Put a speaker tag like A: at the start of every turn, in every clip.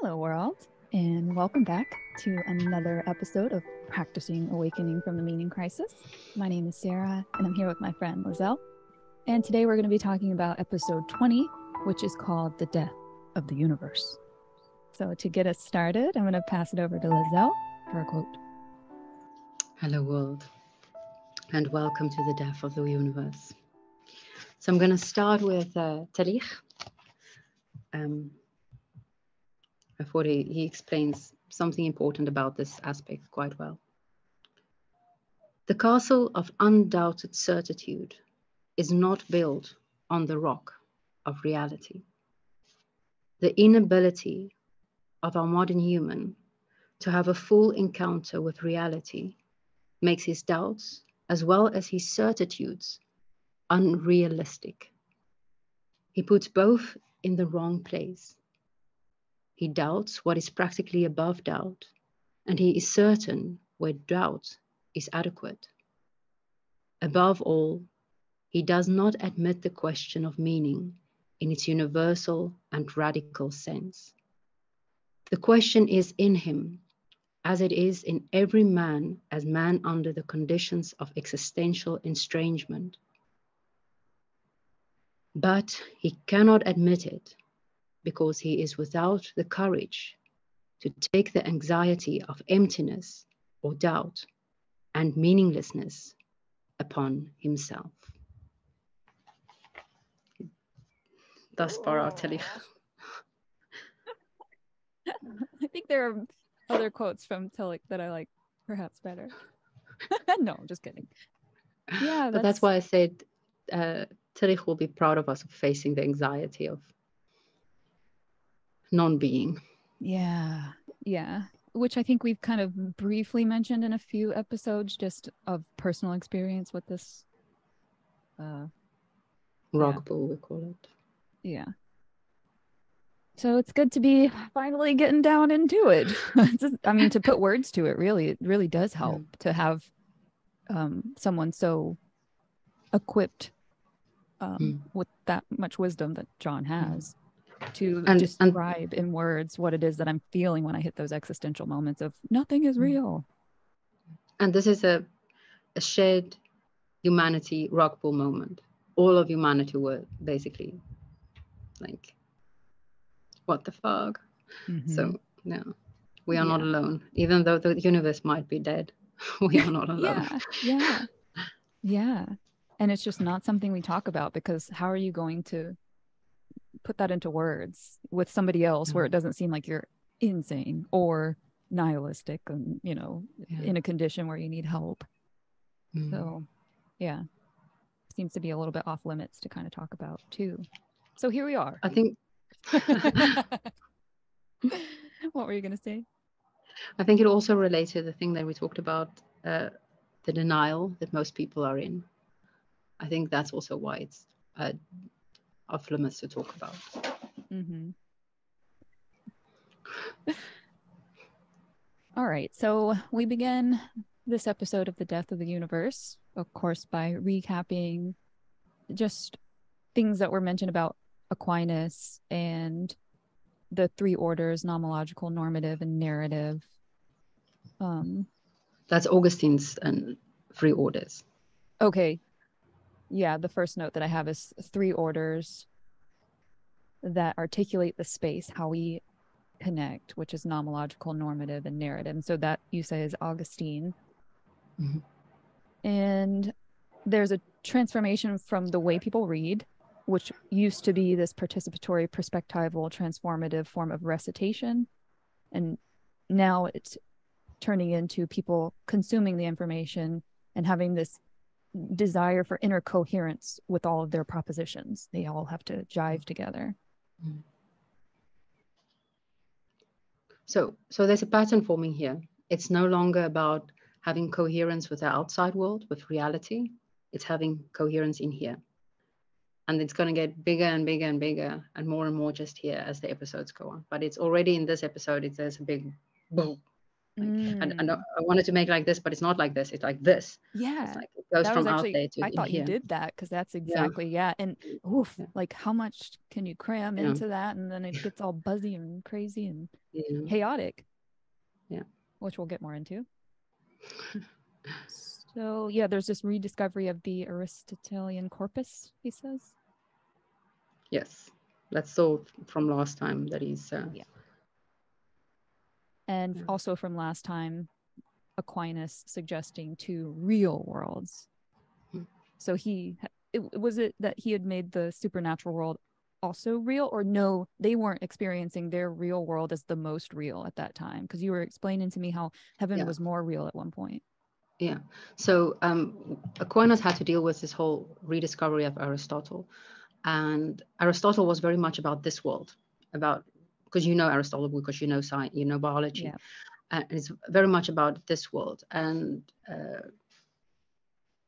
A: Hello, world, and welcome back to another episode of Practicing Awakening from the Meaning Crisis. My name is Sarah, and I'm here with my friend Lizelle. And today we're going to be talking about episode 20, which is called The Death of the Universe. So to get us started, I'm going to pass it over to Lizelle for a quote.
B: Hello, world, and welcome to the death of the universe. So I'm going to start with Tariq. I thought he explains something important about this aspect quite well. The castle of undoubted certitude is not built on the rock of reality. The inability of our modern human to have a full encounter with reality makes his doubts as well as his certitudes unrealistic. He puts both in the wrong place. He doubts what is practically above doubt, and he is certain where doubt is adequate. Above all, he does not admit the question of meaning in its universal and radical sense. The question is in him, as it is in every man as man under the conditions of existential estrangement. But he cannot admit it because he is without the courage to take the anxiety of emptiness or doubt and meaninglessness upon himself. Thus far, our Tariq.
A: I think there are other quotes from Tariq that I like perhaps better. No, I'm just kidding. Yeah,
B: But that's why I said Tariq will be proud of us of facing the anxiety of non-being.
A: Yeah. Which I think we've kind of briefly mentioned in a few episodes, just of personal experience with this.
B: Rock pool, we call it.
A: Yeah. So it's good to be finally getting down into it. I mean, to put words to it, it really does help to have someone so equipped with that much wisdom that John has to describe in words what it is that I'm feeling when I hit those existential moments of nothing is real.
B: And this is a shared humanity rock pool moment. All of humanity were basically like, what the fuck? So no, we are not alone. Even though the universe might be dead, we are not alone.
A: Yeah. And it's just not something we talk about, because how are you going to put that into words with somebody else where it doesn't seem like you're insane or nihilistic and, in a condition where you need help. So, yeah, seems to be a little bit off limits to kind of talk about too. So here we are.
B: I think.
A: What were you going to say?
B: I think it also relates to the thing that we talked about, the denial that most people are in. I think that's also why it's off limits to talk about.
A: All right, so we begin this episode of The Death of the Universe, of course, by recapping just things that were mentioned about Aquinas and the three orders: nomological, normative, and narrative.
B: That's Augustine's and three orders.
A: Okay. Yeah, the first note that I have is three orders that articulate the space, how we connect, which is nomological, normative, and narrative. And so that, you say, is Augustine. And there's a transformation from the way people read, which used to be this participatory, perspectival, transformative form of recitation. And now it's turning into people consuming the information and having this desire for inner coherence with all of their propositions. They all have to jive together.
B: So there's a pattern forming here. It's no longer about having coherence with the outside world, with reality. It's having coherence in here. And it's going to get bigger and bigger and bigger and more just here as the episodes go on. But it's already in this episode, there's a big boom. Like, and I wanted to make like this, but it's not like this. It's like this. It's
A: Yeah.
B: like it goes
A: That was
B: from out
A: actually,
B: there to
A: I
B: in
A: thought you
B: here.
A: did that because that's
B: Yeah,
A: exactly, yeah. And oof,
B: yeah,
A: like how much can you cram
B: yeah,
A: into that? And then it gets all buzzy and crazy and
B: yeah,
A: chaotic,
B: yeah.
A: which we'll get more into. So yeah, there's this rediscovery of the Aristotelian corpus, he says.
B: Yes, that's so from last time that he's.
A: Yeah. And
B: Yeah.
A: also from last time, Aquinas suggesting two real worlds. So was it that he had made the supernatural world also real, or no, they weren't experiencing their real world as the most real at that time? Because you were explaining to me how heaven
B: Yeah.
A: was more real at one point.
B: Yeah. So Aquinas had to deal with this whole rediscovery of Aristotle. And Aristotle was very much about this world, about, because you know Aristotle, because you know science, you know biology.
A: Yeah.
B: And it's very much about this world. And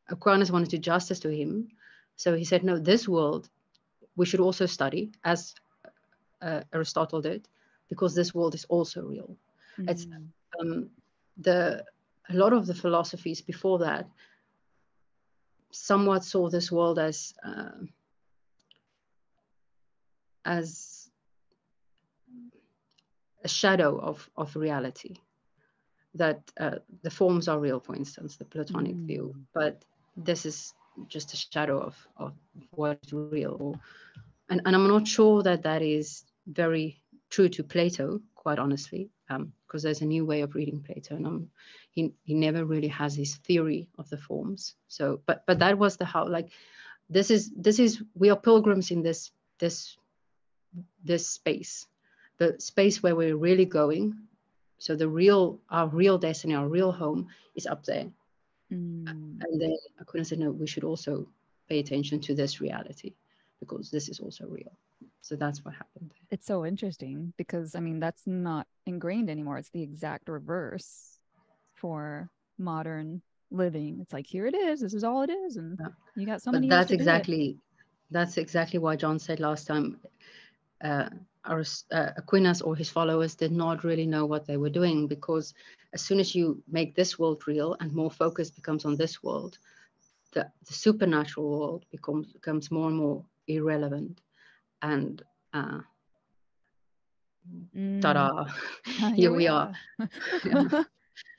B: Aquinas wanted to do justice to him. So he said, no, this world we should also study, as Aristotle did, because this world is also real. It's a lot of the philosophies before that somewhat saw this world as a shadow of reality. That the forms are real, for instance, the Platonic view, but this is just a shadow of what is real. And I'm not sure that that is very true to Plato, quite honestly, because there's a new way of reading Plato, and he never really has his theory of the forms. So, but that was the how. Like, this is we are pilgrims in this space, the space where we're really going. So our real destiny, our real home is up there. And then Aquinas said, no, we should also pay attention to this reality because this is also real. So that's what happened there.
A: It's so interesting because, I mean, that's not ingrained anymore. It's the exact reverse for modern living. It's like, here it is. This is all it is. And you got so
B: But
A: many years to do it.
B: that's exactly why John said last time, Aquinas or his followers did not really know what they were doing, because as soon as you make this world real and more focus becomes on this world, the supernatural world becomes more and more irrelevant. And ta-da, here we are. Yeah.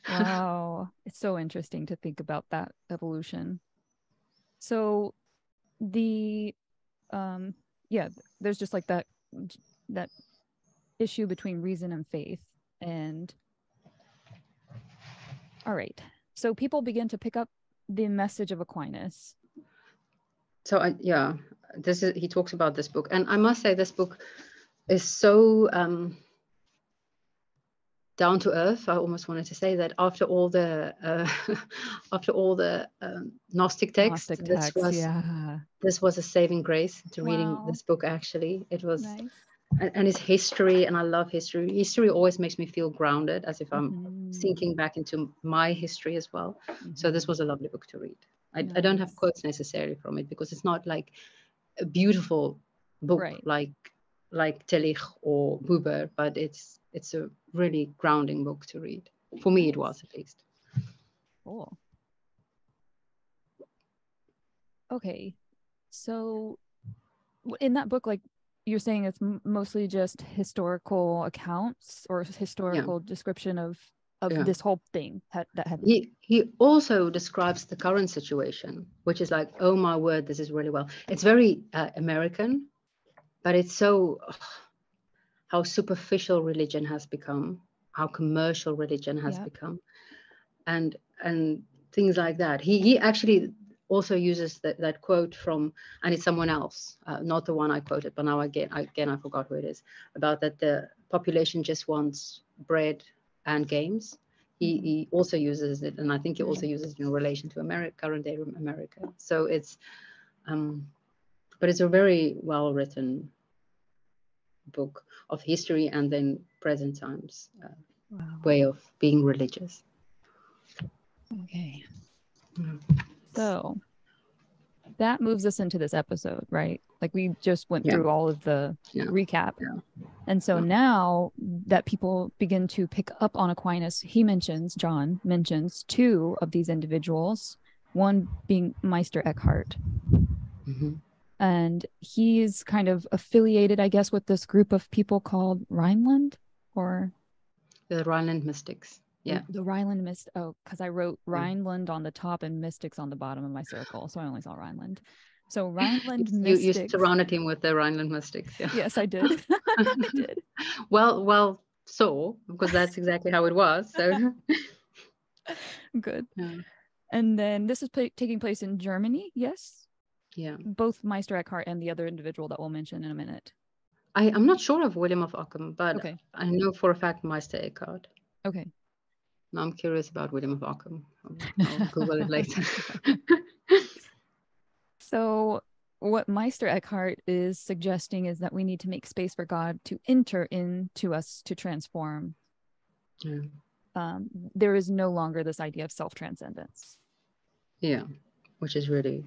A: Wow. It's so interesting to think about that evolution. So the yeah, there's just like that issue between reason and faith. And all right. So people begin to pick up the message of Aquinas.
B: So he talks about this book, and I must say this book is so down to earth. I almost wanted to say that after all the Gnostic texts, this was a saving grace to reading this book. Actually, it was
A: nice.
B: And his history, and I love history. History always makes me feel grounded, as if I'm sinking back into my history as well. So this was a lovely book to read. I don't have quotes necessarily from it because it's not like a beautiful book like Tillich or Buber, but it's a really grounding book to read. For me, it was, at least.
A: Cool. Okay, so in that book, like you're saying, it's mostly just historical accounts or historical description of this whole thing that happened.
B: He also describes the current situation, which is like, oh my word, this is really well. It's very American, but it's so how superficial religion has become, how commercial religion has become, and things like that. He actually also uses that quote from, and it's someone else, not the one I quoted, but now again I forgot who it is, about that the population just wants bread and games. He also uses it, and I think he also uses it in relation to current day America. So it's, but it's a very well written book of history and then present times way of being religious.
A: Okay. So that moves us into this episode, right? Like we just went through all of the recap. And so now that people begin to pick up on Aquinas, John mentions two of these individuals, one being Meister Eckhart. And he's kind of affiliated, I guess, with this group of people called Rhineland, or
B: the Rhineland mystics. Yeah.
A: The Rhineland Mystics. Oh, because I wrote Rhineland on the top and mystics on the bottom of my circle. So I only saw Rhineland. So Rhineland mystics.
B: You surrounded him with the Rhineland mystics. Yeah.
A: Yes, I did. I did.
B: Well, because that's exactly how it was. So
A: good. Yeah. And then this is taking place in Germany. Yes.
B: Yeah.
A: Both Meister Eckhart and the other individual that we'll mention in a minute.
B: I'm not sure of William of Ockham, but I know for a fact Meister Eckhart.
A: Okay.
B: Now I'm curious about William of Ockham. I'll Google it later.
A: So what Meister Eckhart is suggesting is that we need to make space for God to enter into us to transform. Yeah. There is no longer this idea of self-transcendence.
B: Yeah, which is really...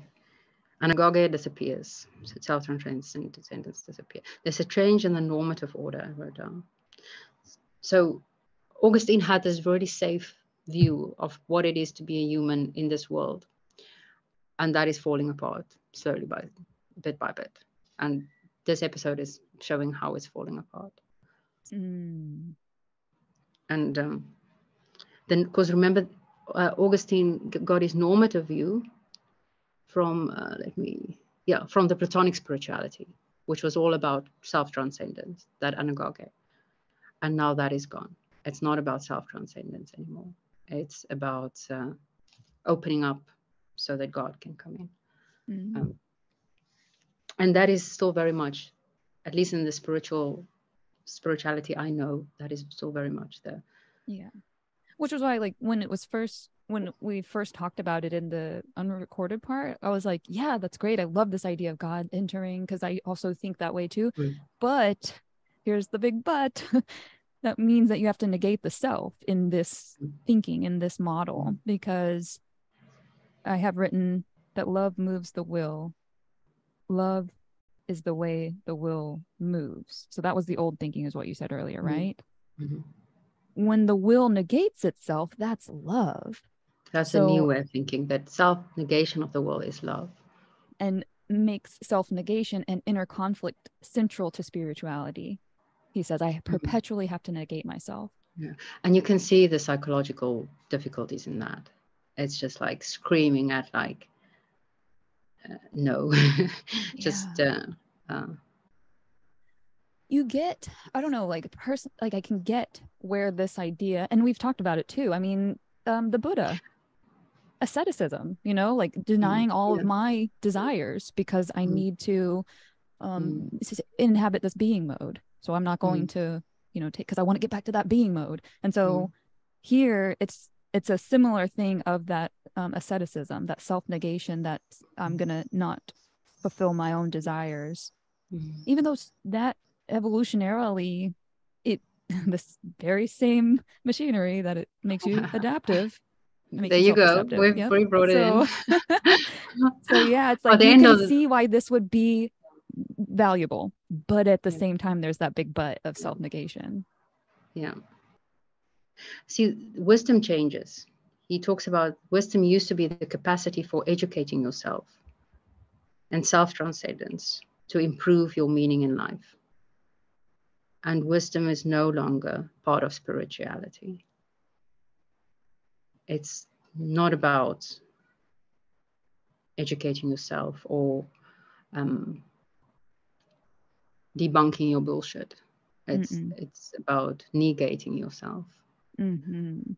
B: Anagoge disappears. So self-transcendence disappears. There's a change in the normative order, I wrote down. So Augustine had this really safe view of what it is to be a human in this world. And that is falling apart slowly, bit by bit. And this episode is showing how it's falling apart. And then, because remember, Augustine got his normative view from from the Platonic spirituality, which was all about self-transcendence, that anagoge. And now that is gone. It's not about self-transcendence anymore. It's about opening up so that God can come in. And that is still very much, at least in the spirituality I know, that is still very much there.
A: Yeah. Which was why, like, when we first talked about it in the unrecorded part, I was like, yeah, that's great. I love this idea of God entering, because I also think that way too. But here's the big but. That means that you have to negate the self in this thinking, in this model, because I have written that love moves the will. Love is the way the will moves. So that was the old thinking, is what you said earlier, right? When the will negates itself, that's love.
B: That's a new way of thinking, that self-negation of the will is love.
A: And makes self-negation and inner conflict central to spirituality. He says, I perpetually have to negate myself.
B: Yeah. And you can see the psychological difficulties in that. It's just like screaming at no. Just
A: you get, I don't know, like I can get where this idea, and we've talked about it too. I mean, the Buddha, asceticism, like denying all of my desires because I need to inhabit this being mode. So I'm not going to, take, because I want to get back to that being mode. And so here it's a similar thing of that asceticism, that self-negation, that I'm going to not fulfill my own desires. Even though that evolutionarily, this very same machinery that it makes you adaptive.
B: There you go. We brought it in.
A: So yeah, it's like you can see why this would be valuable, but at the same time, there's that big but of self-negation.
B: Yeah. See, wisdom changes. He talks about wisdom used to be the capacity for educating yourself, and self-transcendence to improve your meaning in life. And wisdom is no longer part of spirituality. It's not about educating yourself or debunking your bullshit. It's about negating yourself. And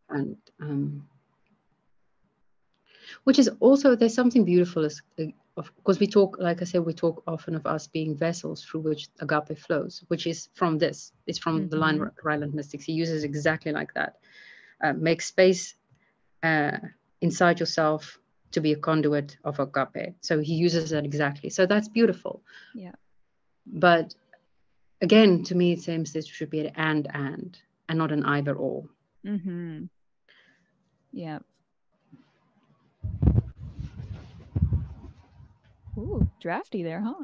B: which is also, there's something beautiful, because we talk, like I said, we talk often of us being vessels through which agape flows, which is from this. It's from the Rhineland mystics. He uses exactly like that. Make space inside yourself to be a conduit of agape. So he uses that exactly. So that's beautiful.
A: Yeah.
B: But again, to me, it seems this should be an and not an either or.
A: Yeah. Ooh, drafty there, huh?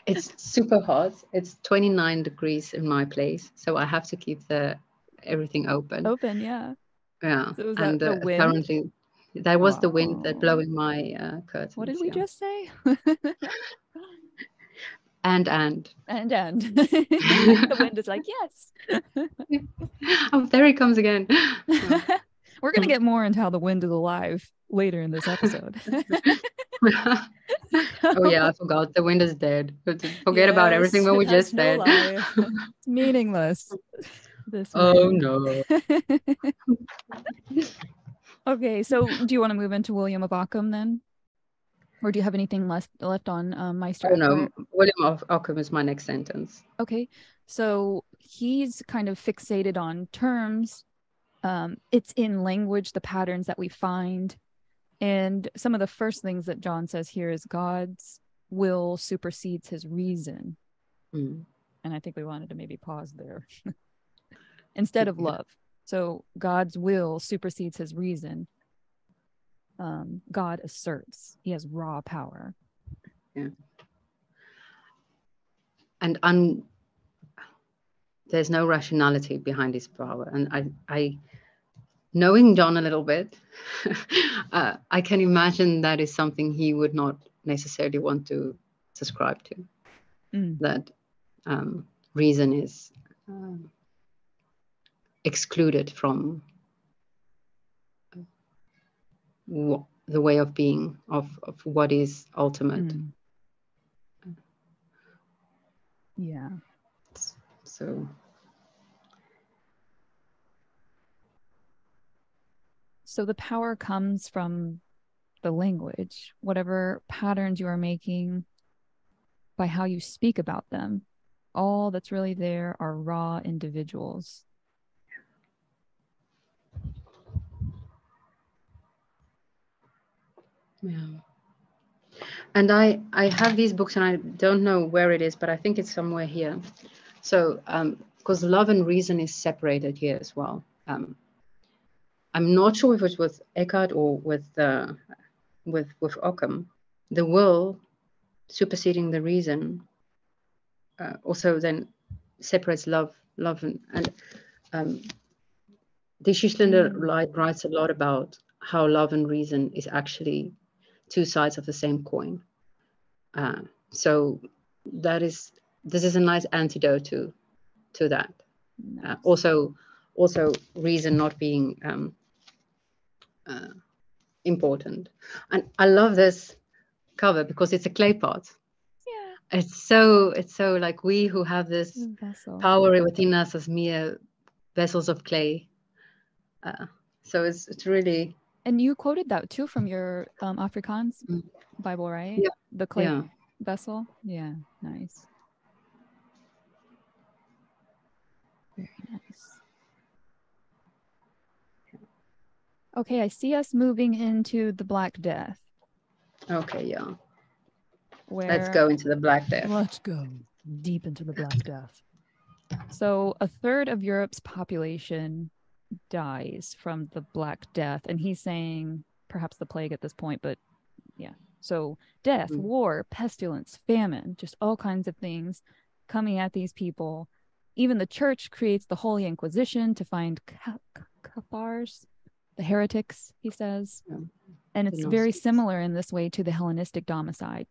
B: It's super hot. It's 29 degrees in my place, so I have to keep everything open.
A: Open, yeah.
B: Yeah,
A: So is
B: and
A: that the wind?
B: apparently that was the wind that
A: Oh,
B: blowing my
A: what did
B: curtains.
A: we
B: Yeah,
A: just say?
B: and
A: And the wind is like, yes.
B: oh, there he comes again. Oh.
A: We're gonna get more into how the wind is alive later in this episode.
B: Oh yeah, I
A: So,
B: forgot. The wind is dead. Forget about everything
A: yes,
B: that
A: it
B: we
A: has
B: just
A: no
B: said.
A: life. It's meaningless. This
B: Oh
A: wind.
B: no.
A: Okay, so do you want to move into William of Ockham then? Or do you have anything left on Meister
B: Oh no.
A: Eckhart?
B: William of Ockham is my next sentence.
A: Okay, so he's kind of fixated on terms. It's in language, the patterns that we find. And some of the first things that John says here is God's will supersedes his reason.
B: Mm.
A: And I think we wanted to maybe pause there instead of love. So God's will supersedes his reason. God asserts he has raw power.
B: Yeah. And there's no rationality behind his power. And I knowing John a little bit, I can imagine that is something he would not necessarily want to subscribe to. That reason is excluded from the way of being of what is ultimate.
A: Yeah. So the power comes from the language, whatever patterns you are making by how you speak about them. All that's really there are raw individuals.
B: Yeah. And I have these books and I don't know where it is, but I think it's somewhere here. So because love and reason is separated here as well. I'm not sure if it was with Eckhart or with Ockham. The will superseding the reason also then separates love and D. Schlichter writes a lot about how love and reason is actually two sides of the same coin. So this is a nice antidote to that. Nice. Also reason not being important. And I love this cover because it's a clay pot. Yeah. It's so like we who have this power within us as mere vessels of clay. So it's really.
A: And you quoted that too from your Afrikaans Bible, right?
B: Yeah.
A: The clay vessel. Yeah, nice. Very nice. Okay, I see us moving into the Black Death.
B: Okay, yeah. Let's go into the Black Death.
A: Let's go deep into the Black Death. So a third of Europe's population dies from the Black Death. And he's saying perhaps the plague at this point, but yeah. So death, war, pestilence, famine, just all kinds of things coming at these people. Even the church creates the Holy Inquisition to find Cathars, the heretics, he says. Yeah. And it's very similar in this way to the Hellenistic domicide.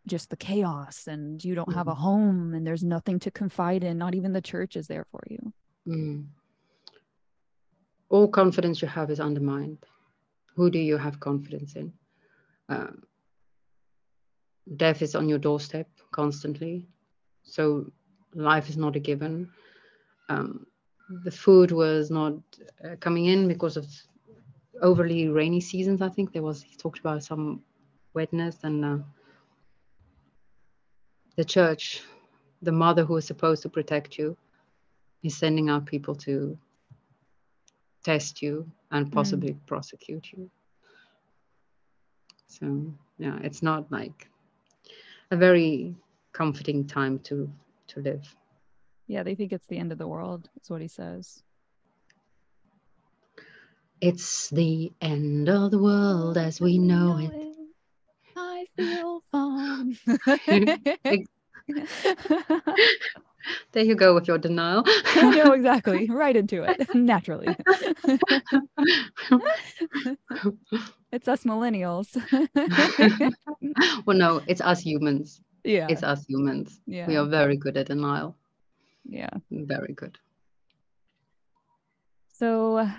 A: Just the chaos, and you don't have a home, and there's nothing to confide in. Not even the church is there for you.
B: All confidence you have is undermined. Who do you have confidence in? Death is on your doorstep constantly. So life is not a given. The food was not coming in because of overly rainy seasons. I think he talked about some wetness, and the church, the mother who is supposed to protect you, is sending out people to test you and possibly prosecute you. So yeah, it's not like a very comforting time to live.
A: Yeah, they think it's the end of the world. That's what he says.
B: It's the end of the world as we know it.
A: I feel fine.
B: There you go with your denial.
A: I know, exactly. Right into it, naturally. It's us millennials.
B: Well, no, it's us humans.
A: Yeah.
B: It's us humans.
A: Yeah.
B: We are very good at denial.
A: Yeah.
B: Very good.
A: So,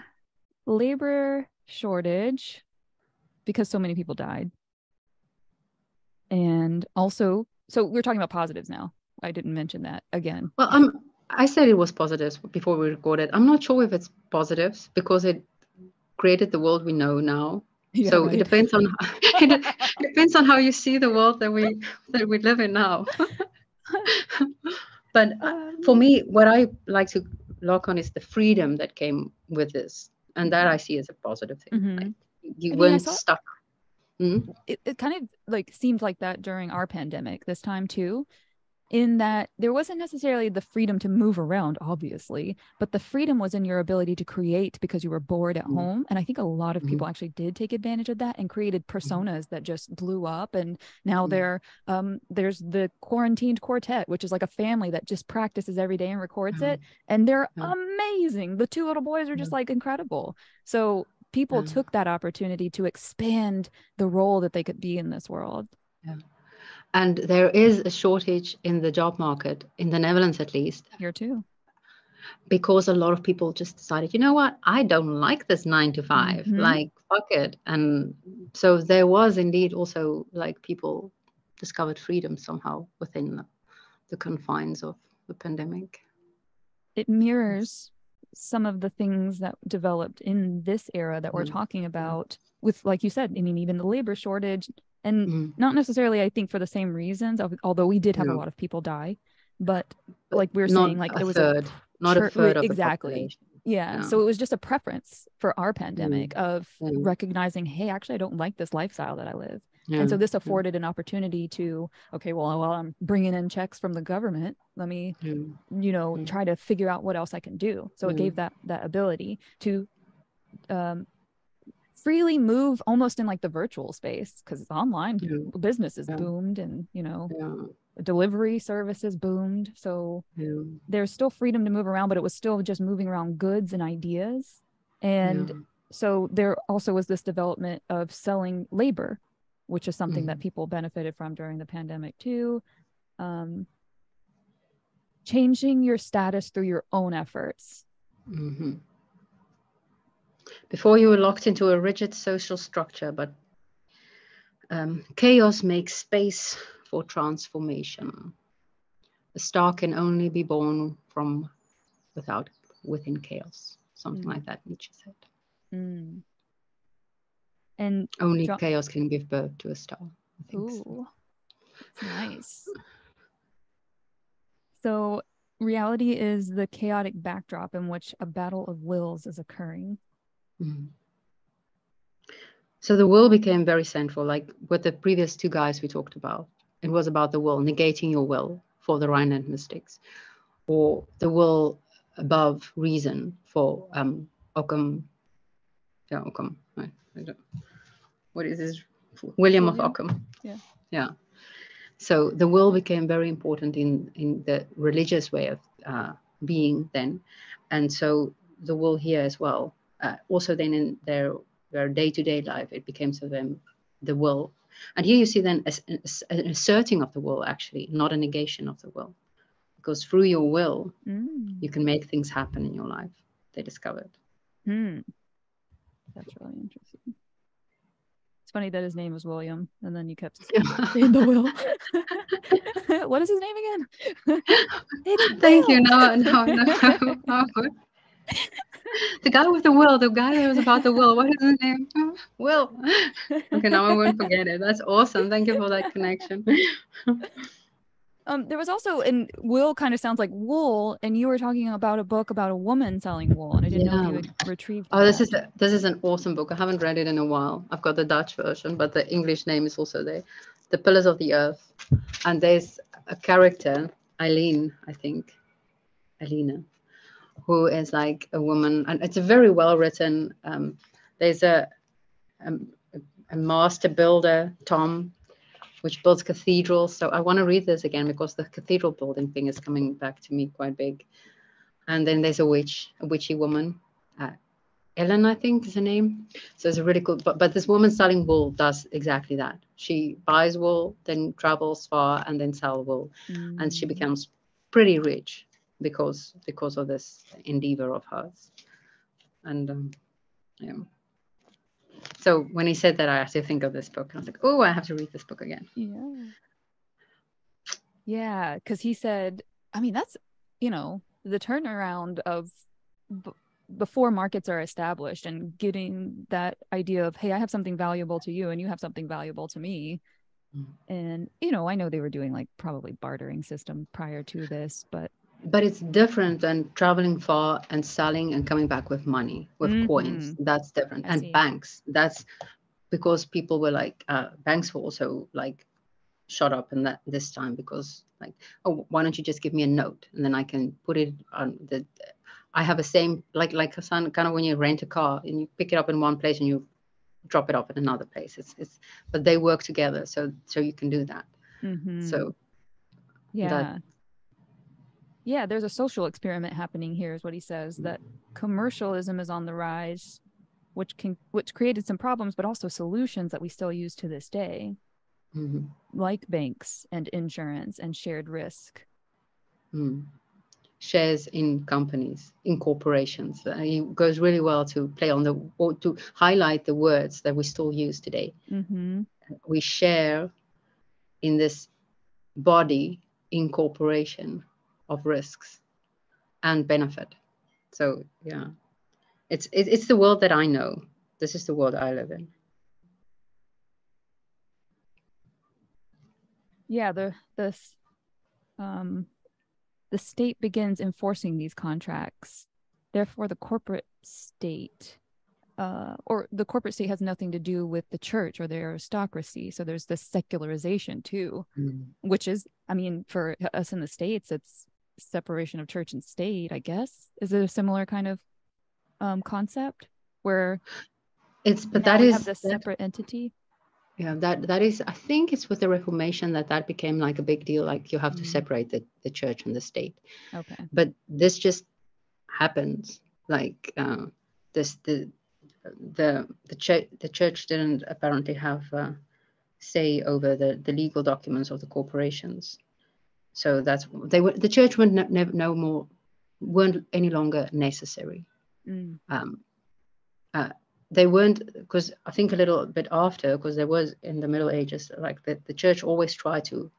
A: labor shortage because so many people died. And also, so we're talking about positives now. I didn't mention that again.
B: Well, I said it was positives before we recorded. I'm not sure if it's positives because it created the world we know now.
A: Yeah,
B: So
A: right.
B: it depends on it depends on how you see the world that we live in now. But for me, what I like to lock on is the freedom that came with this, and that I see as a positive thing. Like you
A: I mean, I
B: weren't
A: saw
B: stuck.
A: it kind of like seemed like that during our pandemic this time too, in that there wasn't necessarily the freedom to move around, obviously, but the freedom was in your ability to create because you were bored at home. And I think a lot of people actually did take advantage of that and created personas that just blew up. And now there's the quarantined quartet, which is like a family that just practices every day and records it. And they're amazing. The two little boys are just like incredible. So people took that opportunity to expand the role that they could be in this world.
B: Yeah. And there is a shortage in the job market, in the Netherlands at least.
A: Here too.
B: Because a lot of people just decided, you know what, I don't like this 9 to 5, like, fuck it. And so there was indeed also like people discovered freedom somehow within the confines of the pandemic.
A: It mirrors some of the things that developed in this era that we're talking about with, like you said, I mean, even the labor shortage, and not necessarily, I think, for the same reasons, although we did have a lot of people die, but like we were saying, like it was
B: not a third of
A: exactly.
B: the population.
A: Yeah. So it was just a preference for our pandemic of recognizing, hey, actually, I don't like this lifestyle that I live. And so this afforded an opportunity to, okay, well, while I'm bringing in checks from the government, let me, try to figure out what else I can do. So it gave that ability to freely move almost in like the virtual space, because it's online. Businesses boomed, and delivery services boomed. So there's still freedom to move around, but it was still just moving around goods and ideas. And so there also was this development of selling labor, which is something that people benefited from during the pandemic too. Changing your status through your own efforts.
B: Before you were locked into a rigid social structure, but chaos makes space for transformation. A star can only be born from within chaos. Something like that, Nietzsche said.
A: And
B: only chaos can give birth to a star. I think
A: so. That's nice. So reality is the chaotic backdrop in which a battle of wills is occurring.
B: So the will became very central, like with the previous two guys we talked about. It was about the will, negating your will for the Rhineland mystics, or the will above reason for Ockham. Yeah, Ockham. I don't, what is this? William of Ockham. Yeah. So the will became very important in the religious way of being then. And so the will here as well. Also then in their day-to-day life, it became to them the will. And here you see then an asserting of the will, actually, not a negation of the will. Because through your will, you can make things happen in your life, they discovered.
A: That's really interesting. It's funny that his name was William, and then you kept saying the will. What is his name again?
B: Thank you. No. The guy with the will, the guy that was about the will. What is his name? Will. Okay, now I won't forget it. That's awesome. Thank you for that connection.
A: There was also, and will kind of sounds like wool, and you were talking about a book about a woman selling wool, and I didn't know if you had retrieved that.
B: This is an awesome book. I haven't read it in a while. I've got the Dutch version, but the English name is also there. The Pillars of the Earth. And there's a character, Eileen, I think. Alina. who is like a woman, and it's a very well written. There's a master builder, Tom, which builds cathedrals. So I want to read this again because the cathedral building thing is coming back to me quite big. And then there's a witchy woman, Ellen, I think is her name. So it's a really cool, but this woman selling wool does exactly that. She buys wool, then travels far, and then sell wool, and she becomes pretty rich because of this endeavor of hers. And yeah. So when he said that, I had to think of this book. I was like, oh, I have to read this book again.
A: Yeah, because he said, I mean, that's, the turnaround of before markets are established and getting that idea of, hey, I have something valuable to you and you have something valuable to me. And, I know they were doing like probably bartering system prior to this, but
B: it's different than traveling far and selling and coming back with money, with coins. That's different. And banks, that's because people were like, banks were also like shot up in this time because like, oh, why don't you just give me a note and then I can put it on I have a same like Hassan, kind of when you rent a car and you pick it up in one place and you drop it off at another place. It's but they work together, so you can do that. So
A: yeah. Yeah, there's a social experiment happening here, is what he says, that commercialism is on the rise, which created some problems, but also solutions that we still use to this day, like banks and insurance and shared risk.
B: Shares in companies, in corporations. It goes really well to play on or to highlight the words that we still use today. We share in this body incorporation of risks and benefit. So yeah, it's the world that I know. This is the world I live in.
A: Yeah, the state begins enforcing these contracts. Therefore, the corporate state or the corporate state has nothing to do with the church or the aristocracy. So there's this secularization too, which is, I mean, for us in the States, it's separation of church and state, I guess. Is it a similar kind of concept where
B: that
A: we
B: is
A: have this separate entity?
B: Yeah, that is, I think it's with the Reformation that became like a big deal. Like you have to separate the church and the state.
A: Okay.
B: But this just happened. Like this the church didn't apparently have say over the legal documents of the corporations. So that's the church weren't no more weren't any longer necessary. They weren't, because I think a little bit after, because there was in the Middle Ages, like the church always tried to,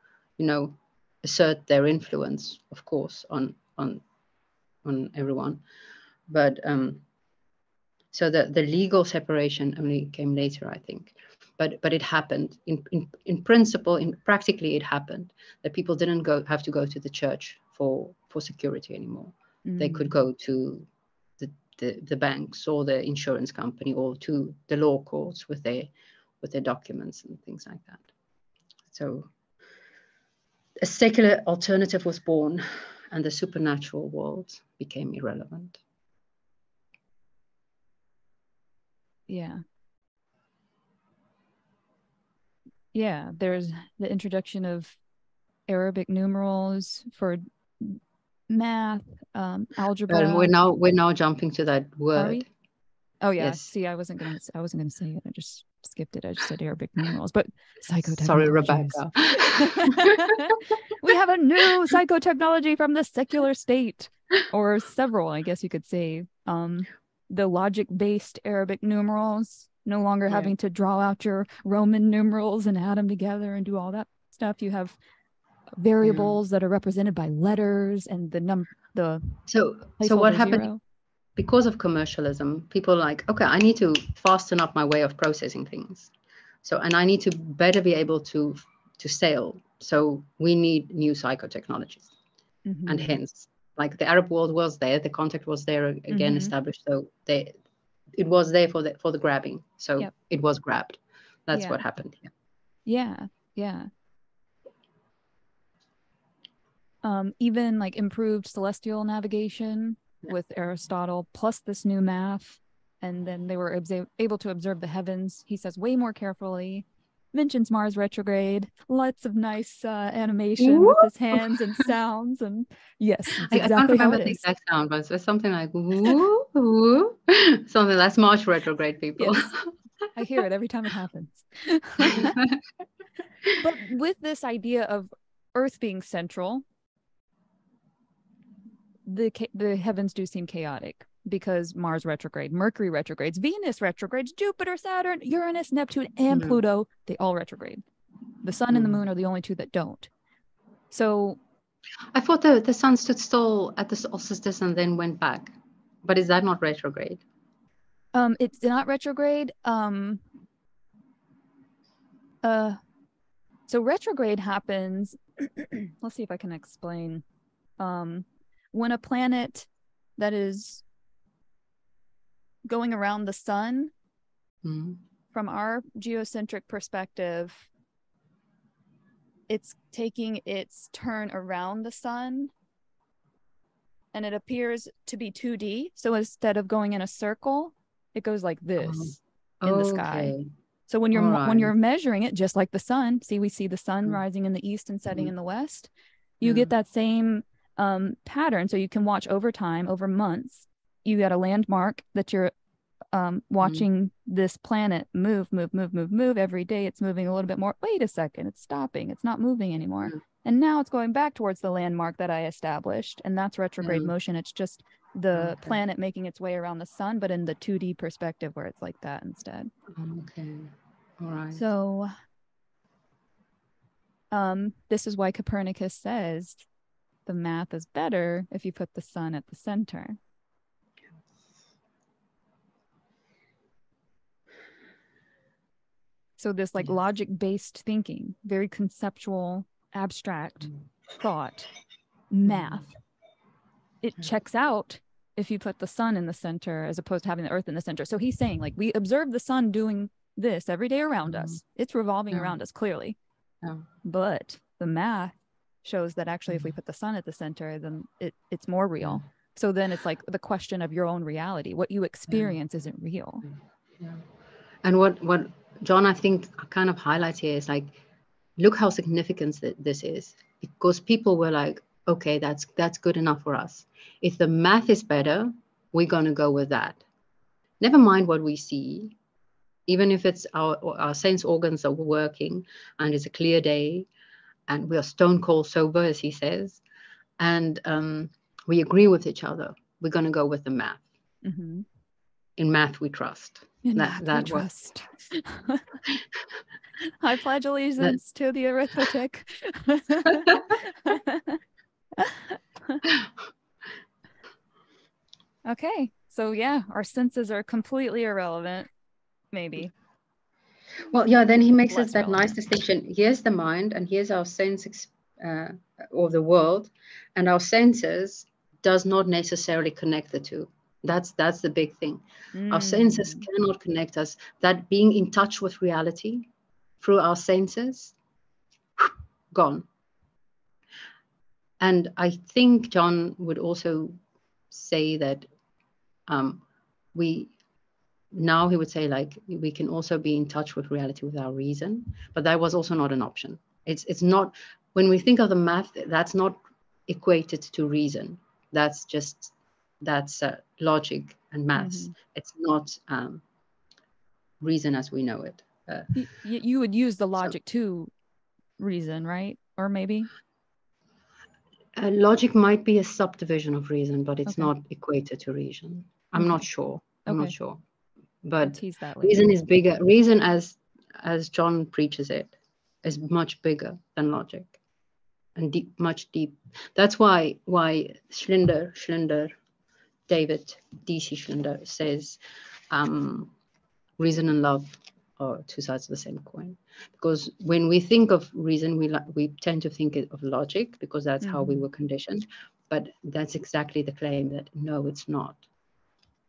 B: assert their influence, of course, on everyone. But so the legal separation only came later, I think. But it happened in principle, practically it happened that people didn't have to go to the church for security anymore. They could go to the banks or the insurance company or to the law courts with their documents and things like that. So a secular alternative was born and the supernatural world became irrelevant.
A: Yeah. Yeah, there's the introduction of Arabic numerals for math, algebra.
B: We're now jumping to that word.
A: Are we? Oh yeah.
B: Yes.
A: See, I wasn't gonna say it. I just skipped it. I just said Arabic numerals, but psychotechnology.
B: Sorry, Rebecca.
A: We have a new psychotechnology from the secular state, or several, I guess you could say. The logic-based Arabic numerals, no longer having to draw out your Roman numerals and add them together and do all that stuff. You have variables that are represented by letters and
B: so what happened 0. Because of commercialism, people are like, okay, I need to fasten up my way of processing things, and I need to better be able to sell, so we need new psychotechnologies. And hence, like the Arab world was there, the contact was there again established, so it was there for the grabbing, so it was grabbed. That's what happened here.
A: Yeah. Even like improved celestial navigation with Aristotle, plus this new math. And then they were able to observe the heavens, he says, way more carefully. Mentions Mars retrograde, lots of nice animation with his hands and sounds. And yes, it's
B: I can't
A: exactly how
B: remember
A: it
B: the
A: is.
B: exact sound, but it's something like woo, woo. Something that's Mars retrograde, people.
A: Yes, I hear it every time it happens. But with this idea of Earth being central, the heavens do seem chaotic because Mars retrograde, Mercury retrogrades, Venus retrogrades, Jupiter, Saturn, Uranus, Neptune, and Pluto, they all retrograde. The sun and the moon are the only two that don't. So
B: I thought the sun stood still at the solstice and then went back. But is that not retrograde?
A: it's not retrograde. So retrograde happens, let's see if I can explain. When a planet that is going around the sun, from our geocentric perspective, it's taking its turn around the sun, and it appears to be 2D. So instead of going in a circle, it goes like this in the sky. So when you're measuring it, just like the sun, we see the sun rising in the east and setting in the west, you get that same pattern. So you can watch over time, over months. You got a landmark that you're watching this planet move every day. It's moving a little bit more. Wait a second, it's stopping. It's not moving anymore. And now it's going back towards the landmark that I established. And that's retrograde motion. It's just the planet making its way around the sun, but in the 2D perspective where it's like that instead.
B: Okay. All right.
A: So this is why Copernicus says the math is better if you put the sun at the center. So this like logic-based thinking, very conceptual, abstract thought, math, it checks out if you put the sun in the center as opposed to having the earth in the center. So he's saying, like, we observe the sun doing this every day around us. It's revolving around us clearly. But the math shows that actually if we put the sun at the center, then it's more real. So then it's like the question of your own reality. What you experience isn't real.
B: And what John, I think, kind of highlights here is like, look how significant this is, because people were like, okay, that's good enough for us. If the math is better, we're going to go with that. Never mind what we see, even if it's our sense organs are working and it's a clear day and we are stone cold sober, as he says, and we agree with each other, we're going to go with the math. In math, we trust.
A: Trust. I pledge allegiance to the arithmetic. Okay, so yeah, our senses are completely irrelevant, maybe.
B: Well, yeah, then he makes us that nice distinction. Here's the mind, and here's our sense of the world, and our senses does not necessarily connect the two. That's the big thing. Our senses cannot connect us. That being in touch with reality through our senses, gone. And I think John would also say that he would say, like, we can also be in touch with reality with our reason, but that was also not an option. It's not, when we think of the math, that's not equated to reason. That's logic and maths. It's not reason as we know it.
A: You would use the logic to reason, right? Or maybe
B: logic might be a subdivision of reason, but it's not equated to reason. I'm not sure. I'm not sure. But reason is bigger. Reason, as John preaches it, is much bigger than logic, and much deep. That's why Schlinder, David D.C. Schlinder says, reason and love are two sides of the same coin. Because when we think of reason, we tend to think of logic, because that's how we were conditioned. But that's exactly the claim, that no, it's not.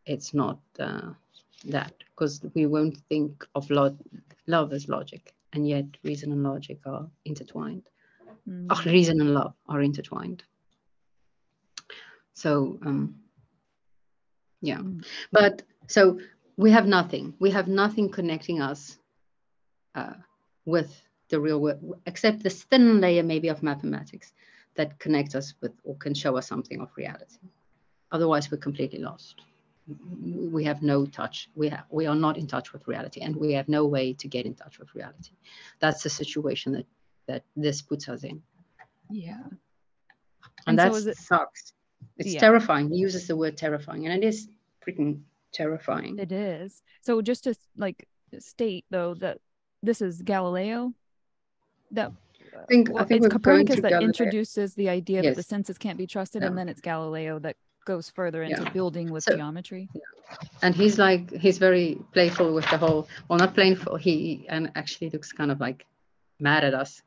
B: It's not that, because we won't think of love as logic, and yet reason and logic are intertwined. Reason and love are intertwined. So Yeah. But so we have nothing. We have nothing connecting us with the real world, except this thin layer maybe of mathematics that connects us with or can show us something of reality. Otherwise, we're completely lost. We have no touch. We are not in touch with reality, and we have no way to get in touch with reality. That's the situation that this puts us in.
A: Yeah.
B: And that sucks. It's terrifying. He uses the word terrifying, and it is freaking terrifying.
A: It is. So just to like state though that this is Galileo. That
B: I think
A: it's
B: we're
A: Copernicus that
B: Galileo.
A: Introduces the idea that the senses can't be trusted, and then it's Galileo that goes further into building with geometry.
B: And he's very playful with the whole, well, not playful, he and actually looks kind of like mad at us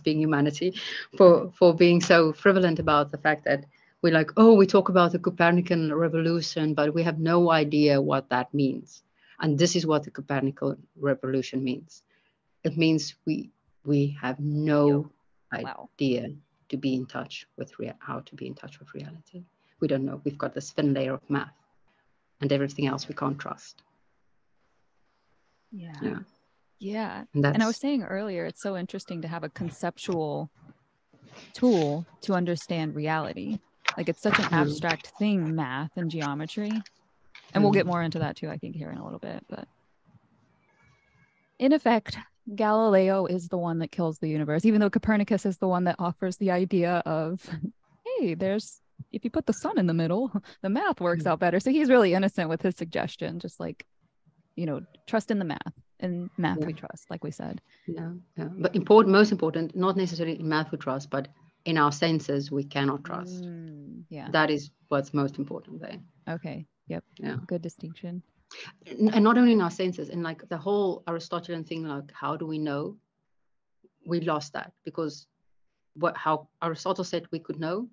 B: being humanity, for being so frivolent about the fact that we're like, oh, we talk about the Copernican revolution, but we have no idea what that means. And this is what the Copernican revolution means. It means we have no idea to be in touch with how to be in touch with reality. We don't know. We've got this thin layer of math, and everything else we can't trust.
A: Yeah. And I was saying earlier, it's so interesting to have a conceptual tool to understand reality. Like it's such an abstract thing, math and geometry. And we'll get more into that too, I think, here in a little bit. But in effect, Galileo is the one that kills the universe, even though Copernicus is the one that offers the idea of, hey, if you put the sun in the middle, the math works out better. So he's really innocent with his suggestion, just like, trust in the math. In math we trust, like we said.
B: But most important, not necessarily in math we trust, but in our senses we cannot trust. That is what's most important there.
A: Okay. Yep. Yeah. Good distinction.
B: And not only in our senses, in like the whole Aristotelian thing, like how do we know? We lost that because how Aristotle said we could know?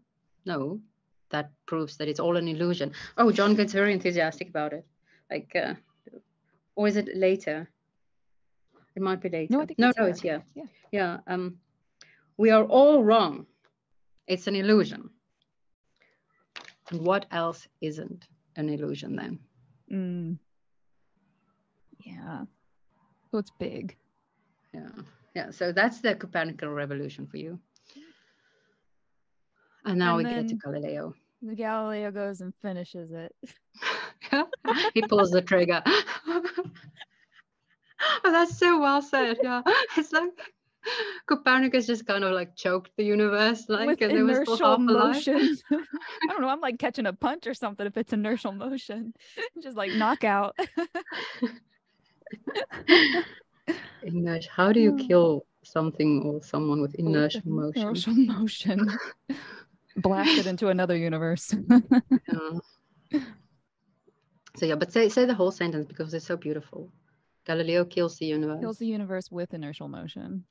B: No, that proves that it's all an illusion. Oh, John gets very enthusiastic about it. Like, or is it later? It might be later.
A: No, I think
B: it's here. Yeah. We are all wrong. It's an illusion. And what else isn't an illusion then?
A: Yeah. So it's big.
B: Yeah. So that's the Copernican revolution for you. And now we get to Galileo.
A: The Galileo goes and finishes it.
B: He pulls the trigger. Oh, that's so well said. Yeah. It's like Copernicus just kind of like choked the universe, like,
A: with
B: and
A: inertial
B: there was still
A: motion. I don't know. I'm like catching a punch or something if it's inertial motion. Just like knockout.
B: How do you kill something or someone with inertial motion?
A: Inertial motion. Blast it into another universe.
B: So yeah, but say the whole sentence because it's so beautiful. Galileo kills the universe.
A: Kills the universe with inertial motion.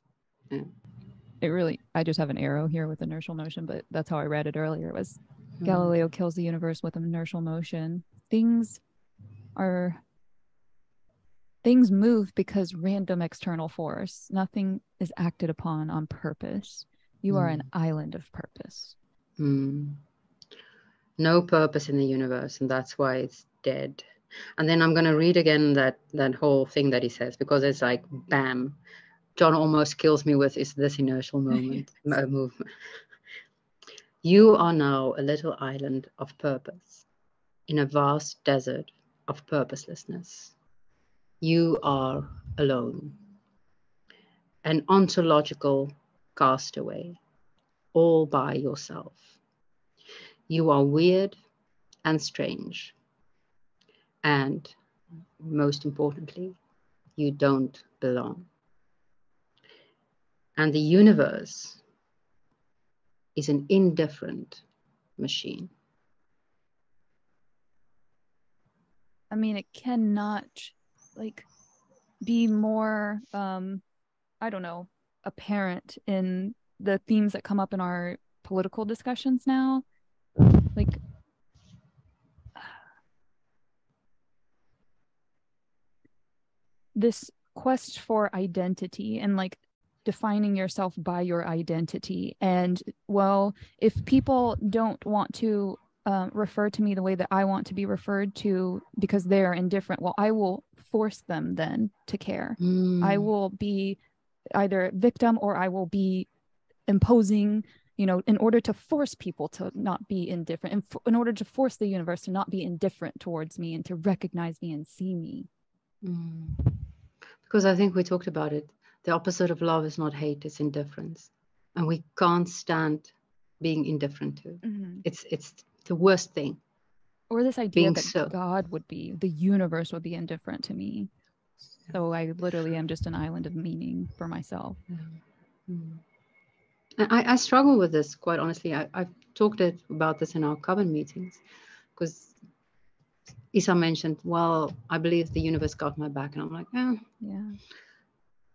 B: Yeah.
A: I just have an arrow here with inertial motion, but that's how I read it earlier. It was Galileo kills the universe with inertial motion. Things move because random external force. Nothing is acted upon on purpose. You are an island of purpose.
B: No purpose in the universe, and that's why it's dead. And then I'm going to read again that whole thing that he says, because it's like, bam, John almost kills me with is this inertial movement. You are now a little island of purpose in a vast desert of purposelessness. You are alone, an ontological castaway, all by yourself. You are weird and strange. And most importantly, you don't belong. And the universe is an indifferent machine.
A: I mean, it cannot be more, I don't know, apparent in the themes that come up in our political discussions now. Like, this quest for identity and like defining yourself by your identity. And well, if people don't want to refer to me the way that I want to be referred to because they're indifferent, well, I will force them then to care. I will be either victim or I will be imposing, in order to force people to not be indifferent, and in order to force the universe to not be indifferent towards me and to recognize me and see me.
B: Because I think we talked about it. The opposite of love is not hate, it's indifference. And we can't stand being indifferent to. It's the worst thing.
A: Or this idea that God would be, the universe would be indifferent to me. So I literally am just an island of meaning for myself.
B: I struggle with this, quite honestly. I've talked about this in our coven meetings, because Isa mentioned, well, I believe the universe got my back. And I'm like,
A: yeah.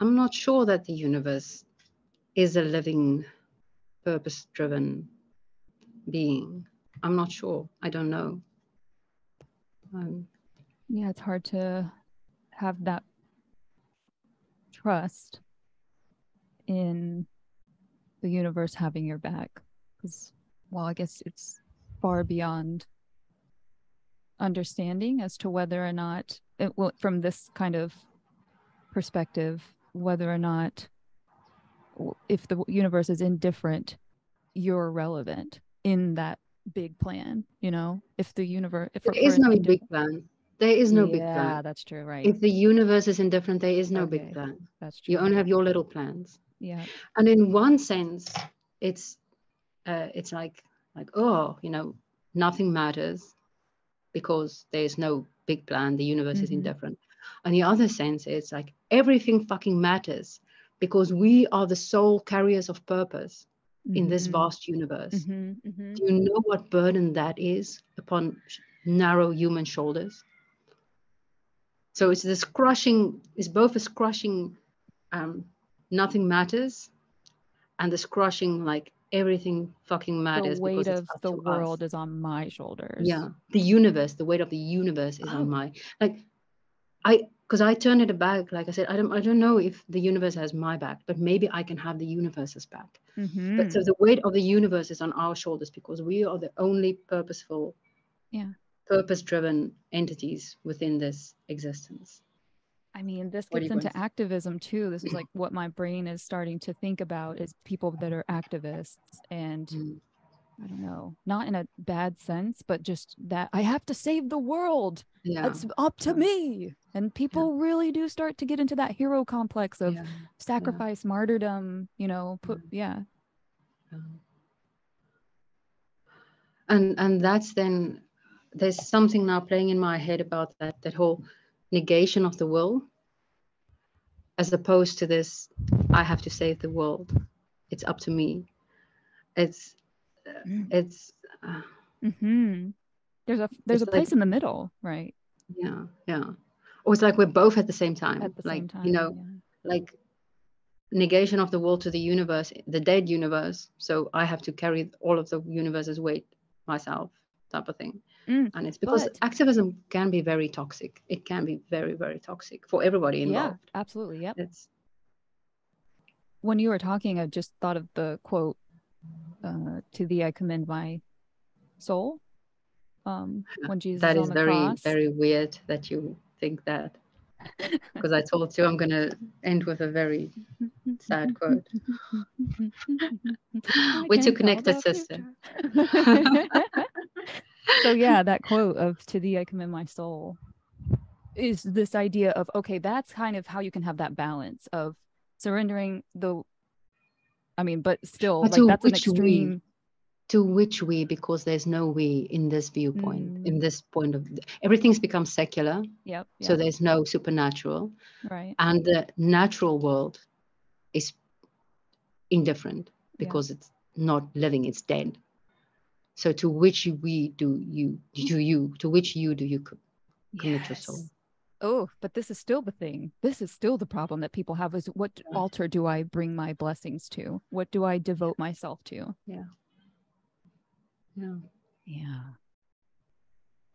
B: I'm not sure that the universe is a living, purpose-driven being. I'm not sure. I don't know.
A: Yeah, it's hard to have that trust in the universe having your back, because, well, I guess it's far beyond understanding as to whether or not it will, from this kind of perspective, whether or not, if the universe is indifferent, you're relevant in that big plan. If the universe,
B: there is no big plan. There is no big plan.
A: Yeah, that's true, right?
B: If the universe is indifferent, there is no big plan.
A: That's true.
B: You only have your little plans.
A: Yeah.
B: And in one sense, it's like, oh, nothing matters because there's no big plan. The universe is indifferent. On the other sense, it's like everything fucking matters because we are the sole carriers of purpose in this vast universe. Do you know what burden that is upon narrow human shoulders? So it's this crushing, it's both this crushing, nothing matters, and this crushing, like everything fucking matters.
A: The weight
B: because
A: of the world is on my shoulders.
B: Yeah, the universe, the weight of the universe is on my, because I turned it back. Like I said, I don't know if the universe has my back, but maybe I can have the universe's back. But so the weight of the universe is on our shoulders because we are the only purposeful, purpose-driven entities within this existence.
A: I mean, this gets into activism too. This is like what my brain is starting to think about, is people that are activists, and I don't know, not in a bad sense, but just that I have to save the world. It's up to me. And people really do start to get into that hero complex of sacrifice, martyrdom,
B: And that's then, there's something now playing in my head about that whole negation of the will, as opposed to this, I have to save the world. It's up to me. It's
A: there's a place in the middle, right?
B: Yeah. Or it's like we're both at the same time. Like negation of the will to the universe, the dead universe. So I have to carry all of the universe's weight myself, type of thing. And it's because activism can be very toxic. It can be very, very toxic for everybody involved.
A: Yeah, absolutely. Yep.
B: When
A: you were talking, I just thought of the quote, to thee I commend my soul. When Jesus
B: that
A: is
B: is
A: on the
B: very,
A: cross.
B: very weird that you think that. Because I told you I'm going to end with a very sad quote. We're too connected, sister.
A: So yeah, that quote of to thee I commend my soul is this idea of, okay, that's kind of how you can have that balance of surrendering but still, like, that's an extreme.
B: To which we, because there's no we in this viewpoint, in this point of, everything's become secular.
A: Yep.
B: So there's no supernatural.
A: Right.
B: And the natural world is indifferent because it's not living, it's dead. So to which we do you commit your soul?
A: Oh, but this is still the thing. This is still the problem that people have, is what altar do I bring my blessings to? What do I devote myself to?
B: Yeah.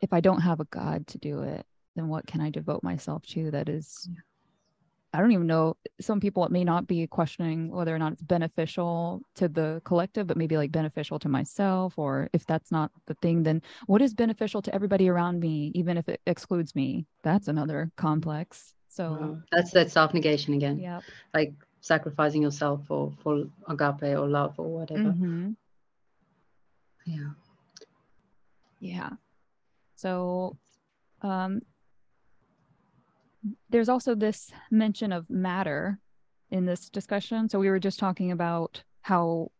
A: If I don't have a God to do it, then what can I devote myself to that is I don't even know, some people it may not be questioning whether or not it's beneficial to the collective, but maybe like beneficial to myself, or if that's not the thing, then what is beneficial to everybody around me, even if it excludes me? That's another complex. So
B: That's that self-negation again.
A: yeah.
B: Like sacrificing yourself for agape or love or whatever.
A: Mm-hmm.
B: Yeah.
A: Yeah. So um there's also this mention of matter in this discussion. So we were just talking about how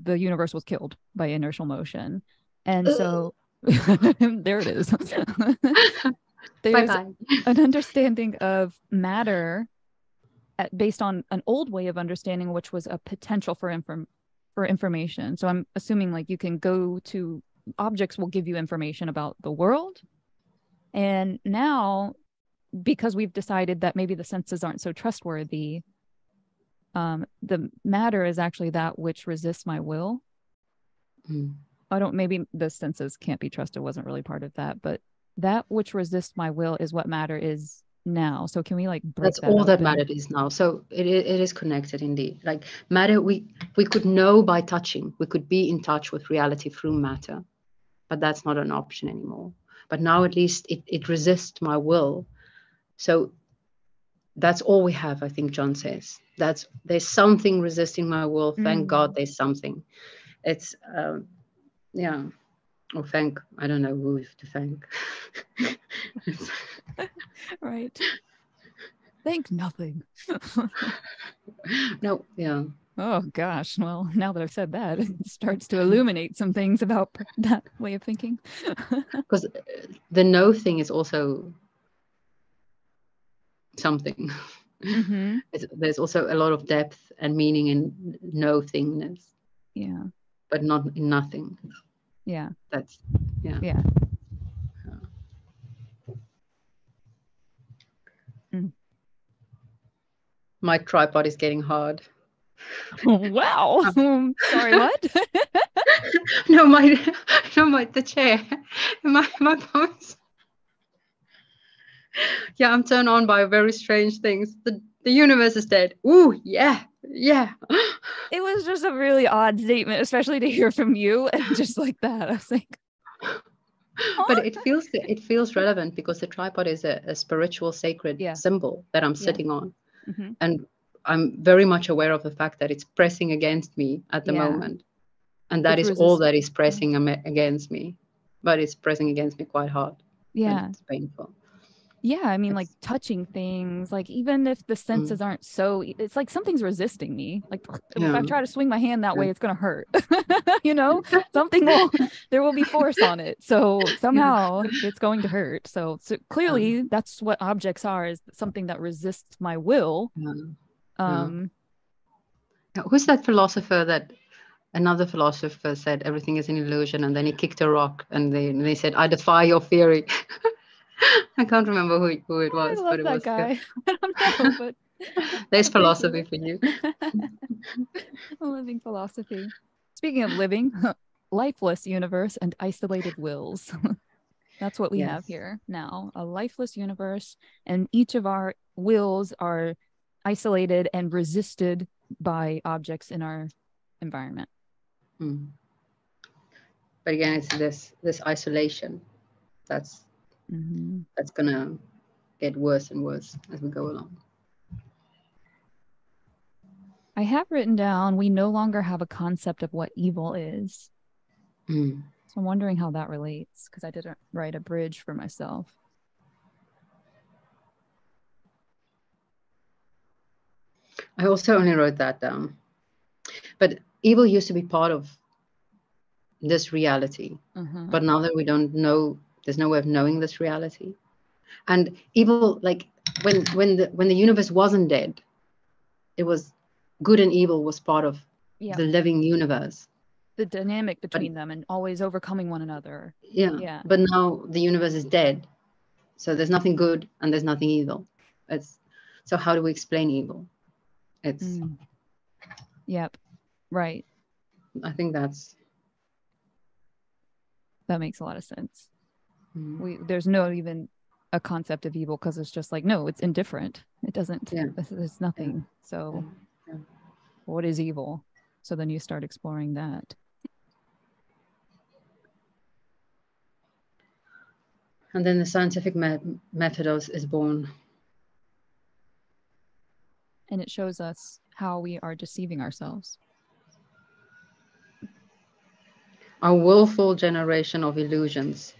A: the universe was killed by inertial motion. And so there it is.
B: Bye
A: There's
B: bye.
A: an understanding of matter based on an old way of understanding, which was a potential for information. So I'm assuming like you can go to objects will give you information about the world. And now, because we've decided that maybe the senses aren't so trustworthy, the matter is actually that which resists my will.
B: Mm.
A: I don't, maybe the senses can't be trusted, wasn't really part of that, but that which resists my will is what matter is now. So can we like break
B: That's
A: that
B: all that
A: open?
B: matter is now. So it is connected indeed. Like matter, we could know by touching. We could be in touch with reality through matter, but that's not an option anymore. But now at least it resists my will. So that's all we have, I think John says. There's something resisting my will. Thank God there's something. It's yeah. Or thank, I don't know who to thank.
A: Right. Thank nothing.
B: No, yeah.
A: Oh gosh. Well, now that I've said that, it starts to illuminate some things about that way of thinking.
B: Because the no thing is also something.
A: Mm-hmm.
B: There's also a lot of depth and meaning in no thingness,
A: Yeah.
B: but not in nothing.
A: Yeah.
B: That's, yeah.
A: Yeah. Mm.
B: My tripod is getting hard.
A: Wow. Sorry, what?
B: No, the chair. My palms. Yeah, I'm turned on by very strange things. The universe is dead. Ooh, yeah, yeah.
A: It was just a really odd statement, especially to hear from you. And just like that, I was like,
B: But
A: huh?
B: it feels relevant because the tripod is a spiritual sacred
A: Yeah.
B: symbol that I'm
A: Yeah.
B: sitting on.
A: Mm-hmm.
B: And I'm very much aware of the fact that it's pressing against me at the
A: Yeah.
B: moment. And that
A: It's
B: is all that
A: resisting.
B: is pressing against me. But it's pressing against me quite hard. And
A: Yeah.
B: it's painful.
A: Yeah, I mean, like
B: It's
A: touching things, like even if the
B: mm,
A: senses aren't so, it's like something's resisting me. Like if
B: yeah.
A: I try to swing my hand that
B: Yeah.
A: way, it's gonna hurt. You know, something will, there will be force on it. So
B: Yeah.
A: somehow it's going to hurt. So
B: Yeah.
A: clearly that's what objects are, is something that resists my will.
B: Yeah. Yeah.
A: Um,
B: Now, who's that philosopher that another philosopher said everything is an illusion, and then he kicked a rock and they said, I defy your theory. I can't remember who it
A: I
B: was, but
A: love
B: it
A: that
B: was good.
A: guy. I don't know, but I
B: There's
A: appreciate
B: philosophy
A: it.
B: for you.
A: A living philosophy. Speaking of living, lifeless universe and isolated wills. That's what we have
B: Yes.
A: here now, a lifeless universe, and each of our wills are isolated and resisted by objects in our environment.
B: Mm. But again, it's this isolation that's
A: Mm-hmm.
B: that's gonna get worse and worse as we go along.
A: I have written down, we no longer have a concept of what evil is.
B: Mm.
A: So I'm wondering how that relates, because I didn't write a bridge for myself.
B: I also only wrote that down. But evil used to be part of this reality.
A: Uh-huh.
B: But now that we don't know, there's no way of knowing this reality. And evil, like when the universe wasn't dead, it was good and evil was part of
A: Yeah.
B: the living universe.
A: The dynamic
B: But
A: between them and always overcoming one another.
B: yeah,
A: Yeah.
B: but now the universe is dead. So there's nothing good and there's nothing evil. It's so how do we explain evil? It's
A: Mm. Yep. Right.
B: I think that's
A: That makes a lot of sense.
B: mm,
A: There's no even a concept of evil because it's just like, no, it's indifferent. It doesn't,
B: Yeah.
A: there's nothing. So
B: Yeah.
A: what is evil? So then you start exploring that.
B: And then the scientific method is born.
A: And it shows us how we are deceiving ourselves.
B: Our willful generation of illusions.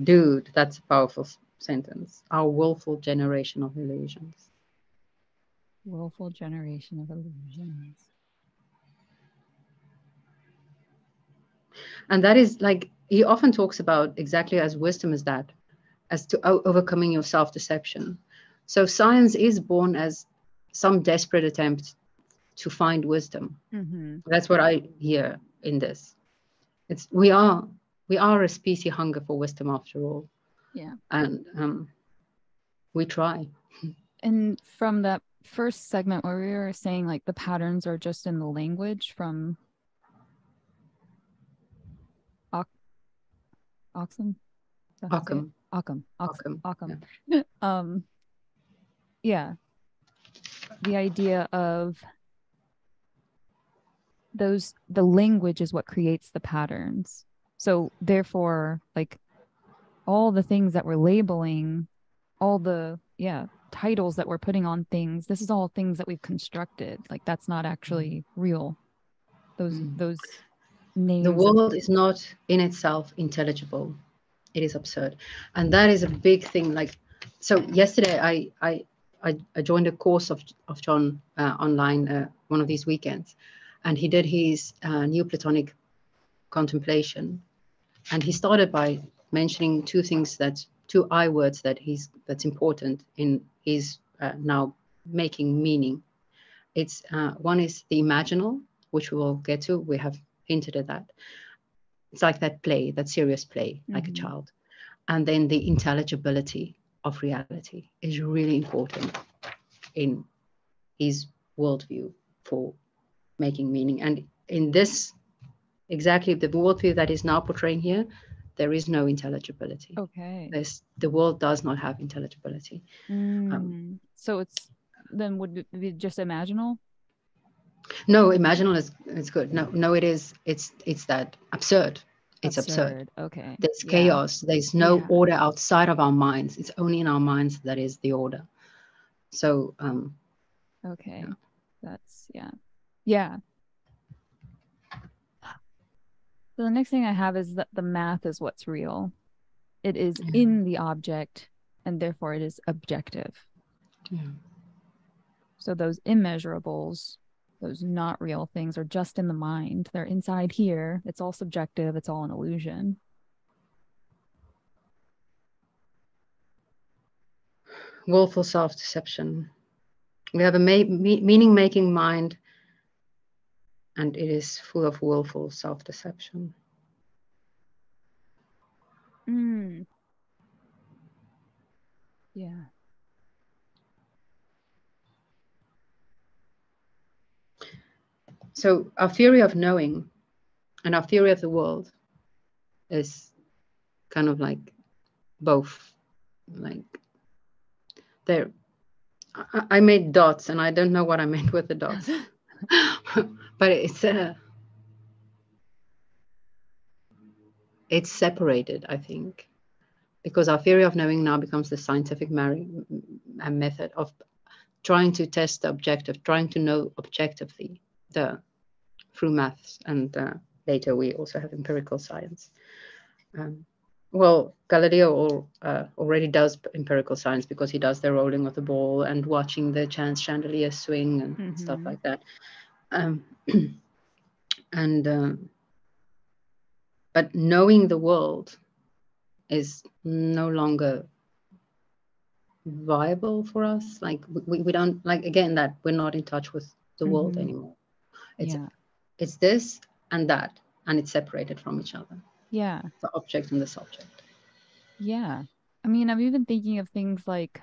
B: Dude, that's a powerful sentence. Our willful generation of illusions.
A: Willful generation of illusions.
B: And that is like, he often talks about exactly as wisdom as that, as to overcoming your self-deception. So science is born as some desperate attempt to find wisdom.
A: Mm-hmm.
B: That's what I hear in this. It's we are a species hunger for wisdom after all.
A: Yeah.
B: And we try.
A: And from that first segment where we were saying like the patterns are just in the language from Oxham.
B: Ockham.
A: Ockham.
B: Yeah.
A: Yeah. The idea of the language is what creates the patterns. So therefore, like all the things that we're labeling, all the titles that we're putting on things, this is all things that we've constructed. Like that's not actually real. Those
B: The
A: names of
B: world is not in itself intelligible. It is absurd. And that is a big thing. Like, so yesterday I joined a course of John online one of these weekends, and he did his Neoplatonic contemplation, and he started by mentioning two I words that's important in his now making meaning. It's one is the imaginal, which we will get to. We have hinted at that. It's like that play, that serious play, like a child. And then the intelligibility of reality is really important in his worldview for making meaning. And in this, exactly the worldview that is now portraying here, there is no intelligibility.
A: Okay.
B: The world does not have intelligibility.
A: So it's then would it be just imaginal?
B: No, imaginal is good. No, it is. It's that absurd. It's absurd.
A: Okay.
B: There's
A: Yeah.
B: chaos. There's no order outside of our minds. It's only in our minds that is the order. So
A: okay. That's yeah. So the next thing I have is that the math is what's real. It is in the object and therefore it is objective.
B: Yeah.
A: So those immeasurables, those not real things are just in the mind. They're inside here. It's all subjective. It's all an illusion.
B: Willful self-deception. We have a meaning-making mind, and it is full of willful self-deception.
A: Yeah.
B: So our theory of knowing and our theory of the world is kind of like both. Like there, I made dots, and I don't know what I meant with the dots, but it's separated, I think, because our theory of knowing now becomes the scientific method of trying to test the objective, trying to know objectively through maths, and later we also have empirical science. Well, Galileo already does empirical science because he does the rolling of the ball and watching the chance chandelier swing and stuff like that. But knowing the world is no longer viable for us. Like we don't, like, again, that we're not in touch with the world anymore. It's this and that, and it's separated from each other.
A: Yeah.
B: The object and the subject.
A: Yeah. I mean, I'm even thinking of things like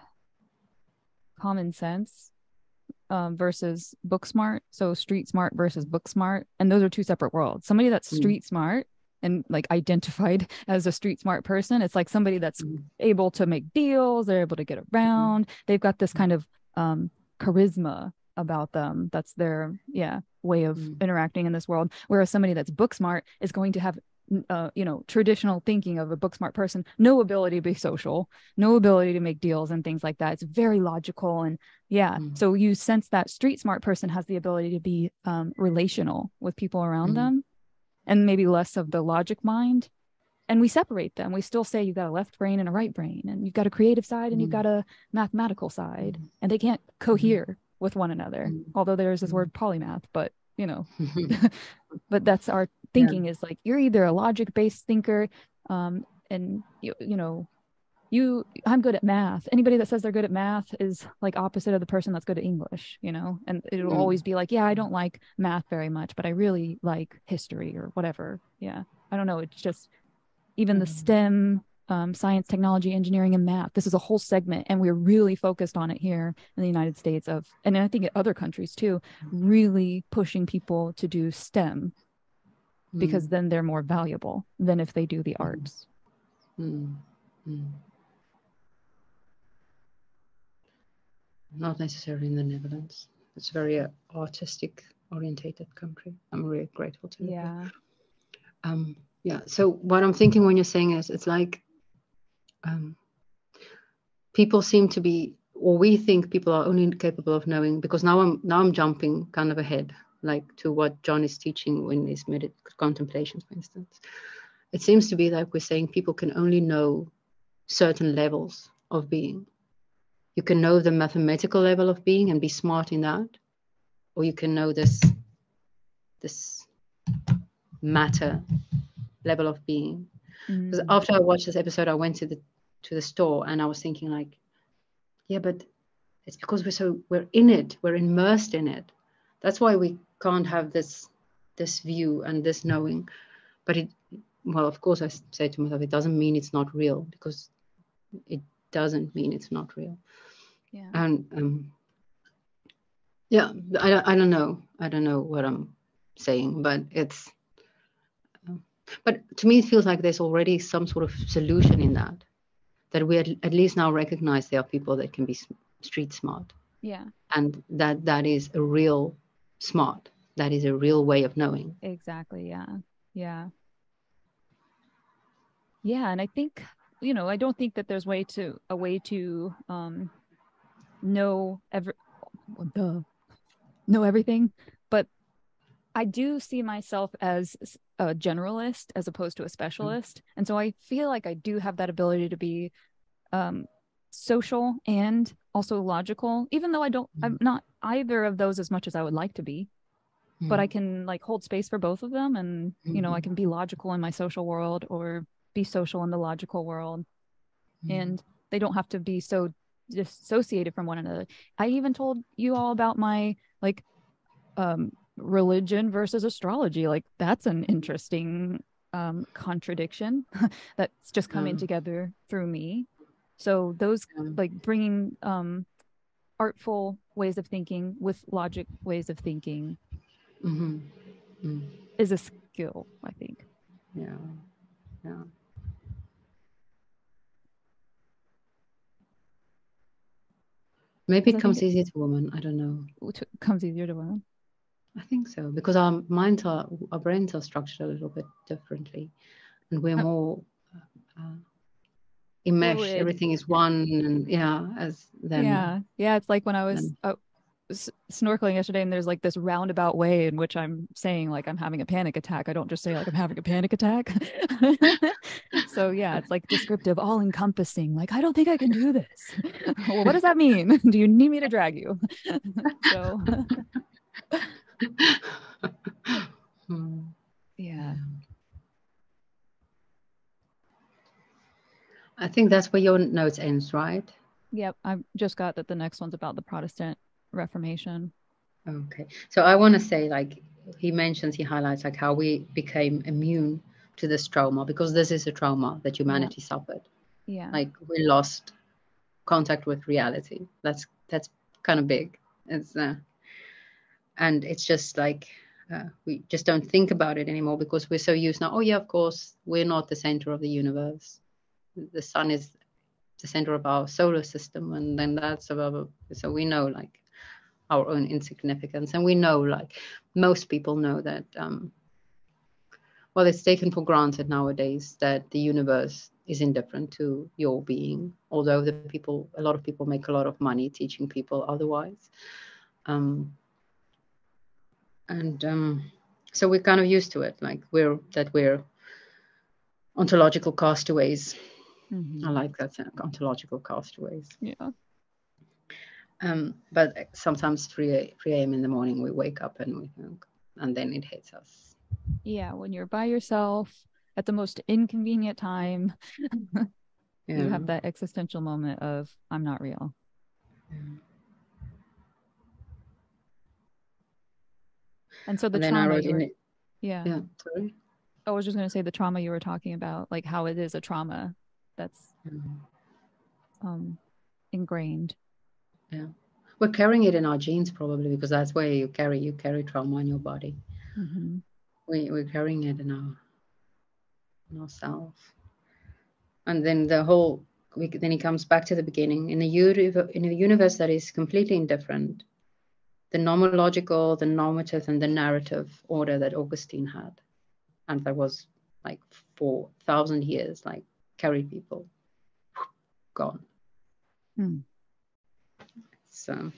A: common sense versus book smart. So street smart versus book smart. And those are two separate worlds. Somebody that's street smart and like identified as a street smart person. It's like somebody that's
B: mm,
A: able to make deals, they're able to get
B: mm,
A: around, they've got this kind of charisma about them. That's their way of
B: mm,
A: interacting in this world. Whereas somebody that's book smart is going to have traditional thinking of a book smart person, no ability to be social, no ability to make deals and things like that. It's very logical. And
B: mm,
A: so you sense that street smart person has the ability to be relational with people around
B: mm,
A: them, and maybe less of the logic mind. And we separate them. We still say you've got a left brain and a right brain, and you've got a creative side and you've
B: mm,
A: got a mathematical side,
B: mm,
A: and they can't
B: mm,
A: cohere with one another.
B: mm,
A: Although there's this
B: mm.
A: word polymath, but but that's our
B: Yeah.
A: thinking, is like you're either a logic based thinker, and I'm good at math. Anybody that says they're good at math is like opposite of the person that's good at English, and it'll
B: Mm,
A: always be like, yeah, I don't like math very much, but I really like history or whatever. Yeah, I don't know, it's just even the
B: mm,
A: STEM, science, technology, engineering, and math. This is a whole segment, and we're really focused on it here in the United States, and I think in other countries too, really pushing people to do STEM, because
B: mm,
A: then they're more valuable than if they do the
B: mm,
A: arts.
B: mm, mm. Not necessarily in the Netherlands. It's a very artistic orientated country. I'm really grateful to live here.
A: Yeah.
B: Yeah. So what I'm thinking when you're saying is, it's like um, people seem to be, or we think people are only capable of knowing, because now I'm jumping kind of ahead, like to what John is teaching in his contemplations, for instance. It seems to be like we're saying people can only know certain levels of being. You can know the mathematical level of being and be smart in that, or you can know this matter level of being. Because
A: Mm.
B: after I watched this episode, I went to the store and I was thinking like, yeah, but it's because we're in it, we're immersed in it. That's why we can't have this view and this knowing. But well, of course, I say to myself, it doesn't mean it's not real, because it doesn't mean it's not real.
A: Yeah.
B: And yeah, I don't know what I'm saying, but but to me it feels like there's already some sort of solution in that we at least now recognize there are people that can be street smart,
A: Yeah.
B: and that is a real smart, that is a real way of knowing.
A: Exactly. Yeah. Yeah. Yeah. And I think, I don't think that there's a way to know duh, know everything, but I do see myself as a generalist as opposed to a
B: Mm,
A: specialist. And so I feel like I do have that ability to be um, social and also logical, even though I'm
B: mm,
A: not either of those as much as I would like to be. But I
B: mm,
A: can like hold space for both of them. And, I
B: mm,
A: can be logical in my social world or be social in the logical world.
B: mm,
A: And they don't have to be so dissociated from one another. I even told you all about my like religion versus astrology. Like that's an interesting contradiction that's just coming
B: mm,
A: together through me. So those,
B: mm,
A: like bringing artful ways of thinking with logic ways of thinking,
B: yeah, mm, mm,
A: is a skill, I think.
B: yeah, yeah. Maybe
A: Because
B: it
A: I think
B: comes easier to women, I don't know.
A: it comes easier to learn.
B: I think so, because our brains are structured a little bit differently, and we're more uh, enmeshed.
A: Fluid.
B: Everything is one, and yeah, as
A: Yeah. Yeah. It's like when I was
B: then
A: snorkeling yesterday, and there's like this roundabout way in which I'm saying like I'm having a panic attack. I don't just say like I'm having a panic attack. So yeah, it's like descriptive, all encompassing. Like, I don't think I can do this. Well, what does that mean? Do you need me to drag you? So
B: Hmm,
A: yeah.
B: yeah. I think that's where your notes ends, right?
A: Yep. I just got that the next one's about the Protestant Reformation.
B: Okay. So I want to say, like, he highlights like how we became immune to this trauma, because this is a trauma that
A: Yeah.
B: humanity suffered.
A: Yeah.
B: Like we lost contact with reality. That's kind of big. It's and it's just like we just don't think about it anymore because we're so used now. Oh yeah, of course, we're not the center of the universe. The sun is the center of our solar system, and then that's above. So we know like our own insignificance, and we know like most people know that. Well, it's taken for granted nowadays that the universe is indifferent to your being, although a lot of people make a lot of money teaching people otherwise. So we're kind of used to it, like we're ontological castaways.
A: Mm-hmm.
B: I like that, ontological castaways.
A: Yeah.
B: But sometimes 3 a.m. in the morning we wake up and we think, and then it hits us.
A: Yeah, when you're by yourself at the most inconvenient time, you have that existential moment of I'm not real. And so the
B: And then I
A: trauma
B: wrote
A: you were,
B: in it. Yeah, sorry.
A: I was just going to say the trauma you were talking about, like how it is a trauma that's ingrained.
B: Yeah, we're carrying it in our genes probably because that's where you carry trauma in your body.
A: Mm-hmm.
B: We're carrying it in ourselves, and then then he comes back to the beginning in a universe that is completely indifferent. The nomological, the normative, and the narrative order that Augustine had, and that was like 4,000 years, like carried people gone. So,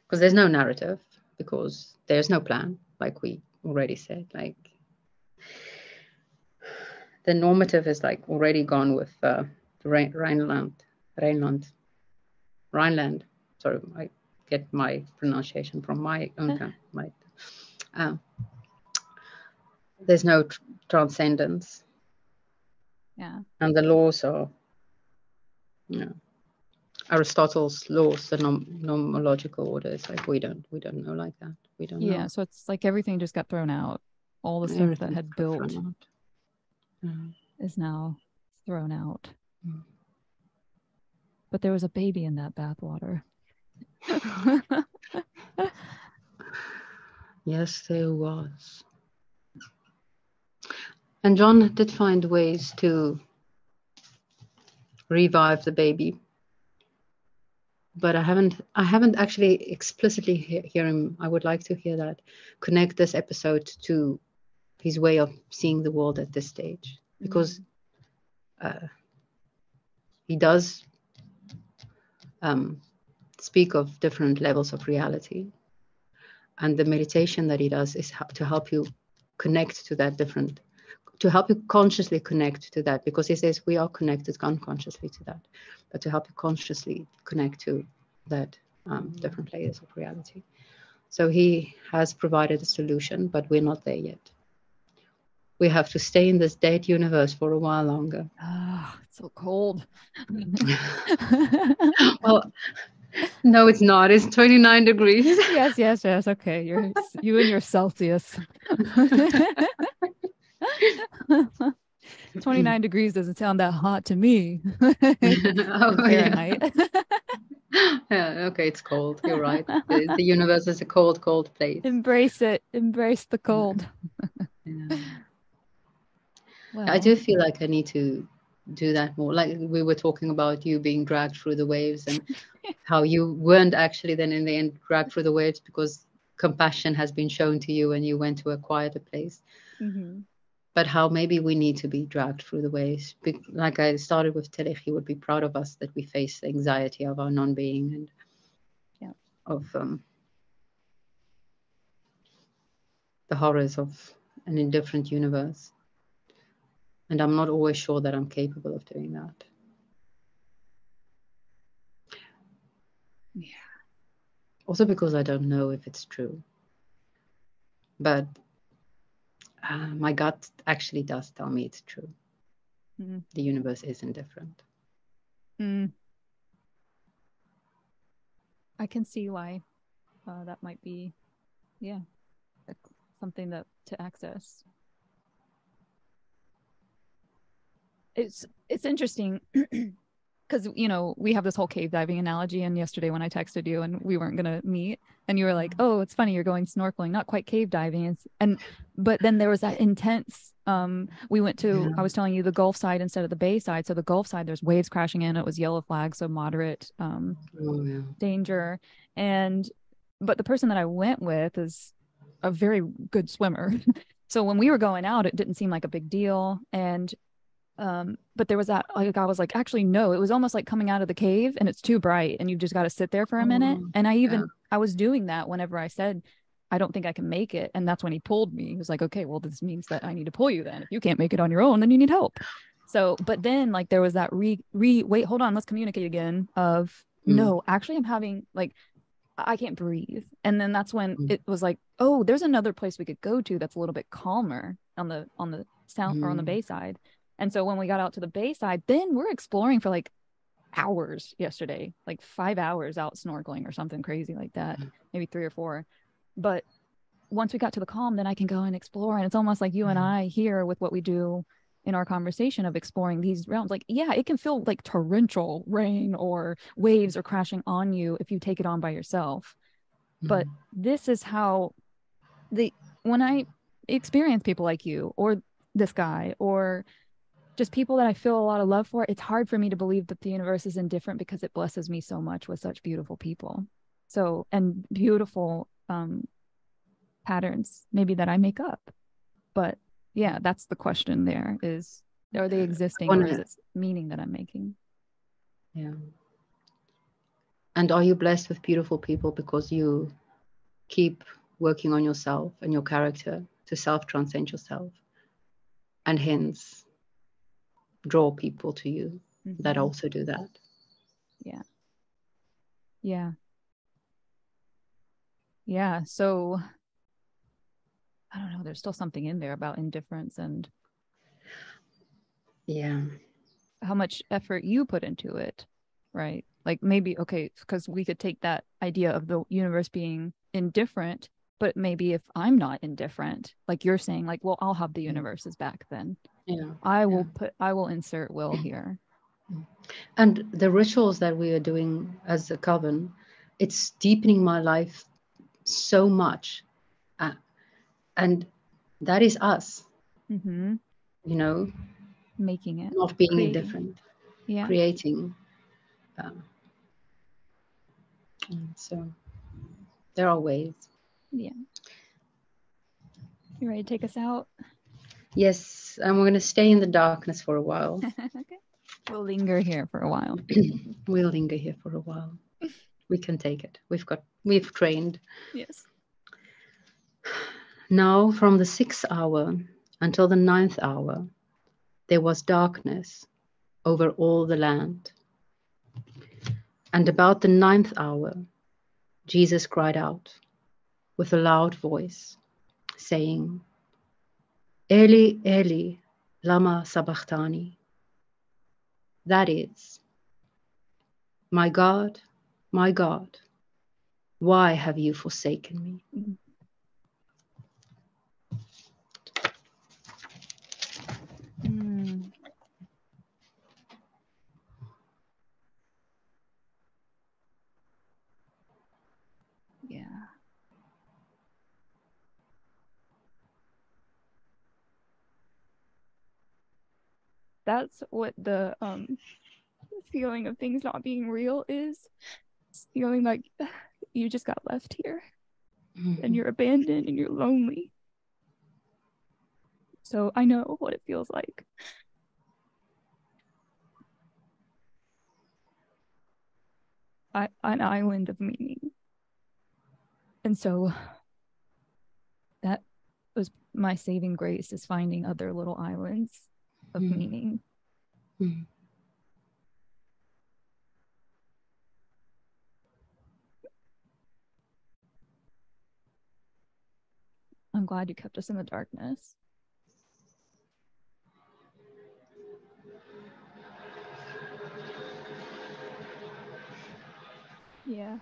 B: because there's no narrative, because there's no plan, like we already said, like the normative is like already gone with Rhineland. Sorry, I get my pronunciation from my own country. There's no transcendence.
A: Yeah.
B: And the laws are, Aristotle's laws, the nomological order is like we don't know like that. We don't know.
A: Yeah, so it's like everything just got thrown out. All the stuff that had built is now thrown out. But there was a baby in that bathwater.
B: Yes, there was. And John did find ways to revive the baby, but I haven't actually explicitly hear him. I would like to hear that, connect this episode to his way of seeing the world at this stage, because he does speak of different levels of reality, and the meditation that he does is to help you connect to that different, to help you consciously connect to that, because he says we are connected unconsciously to that, but to help you consciously connect to that different layers of reality. So he has provided a solution, but we're not there yet. We have to stay in this dead universe for a while longer.
A: Ah, it's so cold.
B: Well, no, it's not. It's 29 degrees.
A: Yes. Okay, you and your Celsius. 29 degrees doesn't sound that hot to me. In Fahrenheit.
B: Yeah, okay, it's cold. You're right. The universe is a cold, cold place.
A: Embrace it. Embrace the cold.
B: Yeah.
A: Well,
B: I do feel like I need to do that more. Like we were talking about you being dragged through the waves and how you weren't actually then in the end dragged through the waves because compassion has been shown to you and you went to a quieter place.
A: mm-hmm.
B: But how maybe we need to be dragged through the waves. Like I started with Telech, he would be proud of us that we face the anxiety of our non-being and of the horrors of an indifferent universe. And I'm not always sure that I'm capable of doing that. Yeah. Also because I don't know if it's true. But my gut actually does tell me it's true. Mm-hmm. The universe is indifferent.
A: I can see why that might be, something that to access. It's interesting because we have this whole cave diving analogy, and yesterday when I texted you and we weren't gonna meet, and you were like, oh, it's funny, you're going snorkeling, not quite cave diving. But then there was that intense we went to, I was telling you, the Gulf side instead of the Bay side. So the Gulf side, there's waves crashing in, it was yellow flag, so moderate danger. But the person that I went with is a very good swimmer. So when we were going out, it didn't seem like a big deal. But there was that, like, I was like, actually, no, it was almost like coming out of the cave and it's too bright and you've just got to sit there for a minute. And I was doing that whenever I said, I don't think I can make it. And that's when he pulled me. He was like, okay, well, this means that I need to pull you then. If you can't make it on your own, then you need help. So, but then like there was that wait, hold on, let's communicate again of no, actually I'm having like, I can't breathe. And then that's when it was like, oh, there's another place we could go to that's a little bit calmer on the south or on the Bay side. And so when we got out to the Bay side, then we're exploring for like hours yesterday, like 5 hours out snorkeling or something crazy like that, maybe 3 or 4. But once we got to the calm, then I can go and explore. And it's almost like you and I here with what we do in our conversation of exploring these realms. Like, yeah, it can feel like torrential rain or waves are crashing on you if you take it on by yourself. But this is how when I experience people like you or this guy or just people that I feel a lot of love for, it's hard for me to believe that the universe is indifferent because it blesses me so much with such beautiful people. So, and beautiful patterns maybe that I make up. But yeah, that's the question there is, are they existing or is it meaning that I'm making?
B: Yeah. And are you blessed with beautiful people because you keep working on yourself and your character to self-transcend yourself and hence draw people to you that also do that?
A: Yeah. Yeah. Yeah. So I don't know, there's still something in there about indifference and how much effort you put into it, right? Like maybe, okay, because we could take that idea of the universe being indifferent, but maybe if I'm not indifferent, like you're saying, like, well, I'll have the universe's back then. I will insert will here.
B: And the rituals that we are doing as a coven, it's deepening my life so much. And that is us,
A: making it,
B: not being indifferent, creating. So there are ways.
A: Yeah. You ready to take us out?
B: Yes, and we're going to stay in the darkness for a while.
A: Okay. We'll linger here for a while.
B: We'll linger here for a while. We can take it. We've trained.
A: Yes.
B: Now from the 6th hour until the 9th hour, there was darkness over all the land. And about the 9th hour, Jesus cried out with a loud voice, saying, Eli, Eli, lama sabachthani. That is, my God, why have you forsaken me?
A: Yeah. That's what the feeling of things not being real is. It's feeling like you just got left here and you're abandoned and you're lonely. So I know what it feels like. An island of meaning. And so that was my saving grace, is finding other little islands of meaning. I'm glad you kept us in the darkness. Yeah.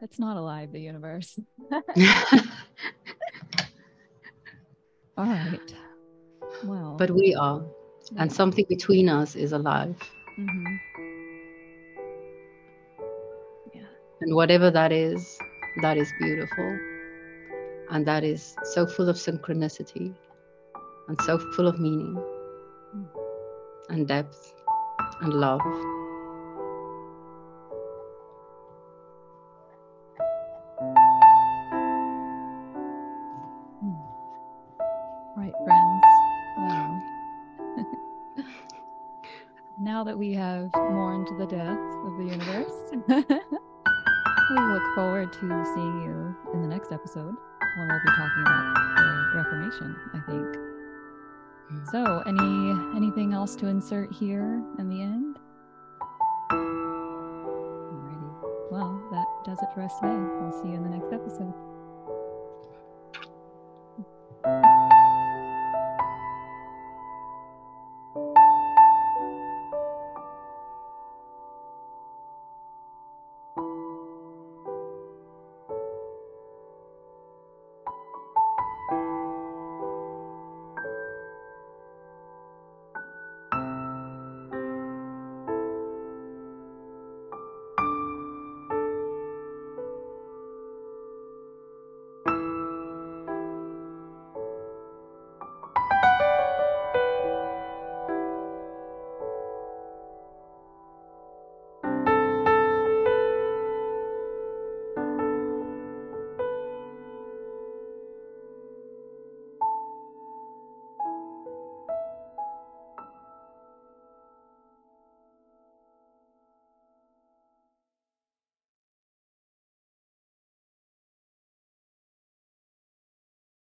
A: It's not alive, the universe. All right. Well.
B: But we are. and something between us is alive.
A: Mm-hmm. Yeah.
B: And whatever that is beautiful. And that is so full of synchronicity and so full of meaning and depth and love.
A: Right, friends. Wow. Now that we have more into the depths of the universe, we look forward to seeing you in the next episode when we'll be talking about the Reformation, I think. So, anything else to insert here in the end? Alrighty. Well, that does it for us today. We'll see you in the next episode.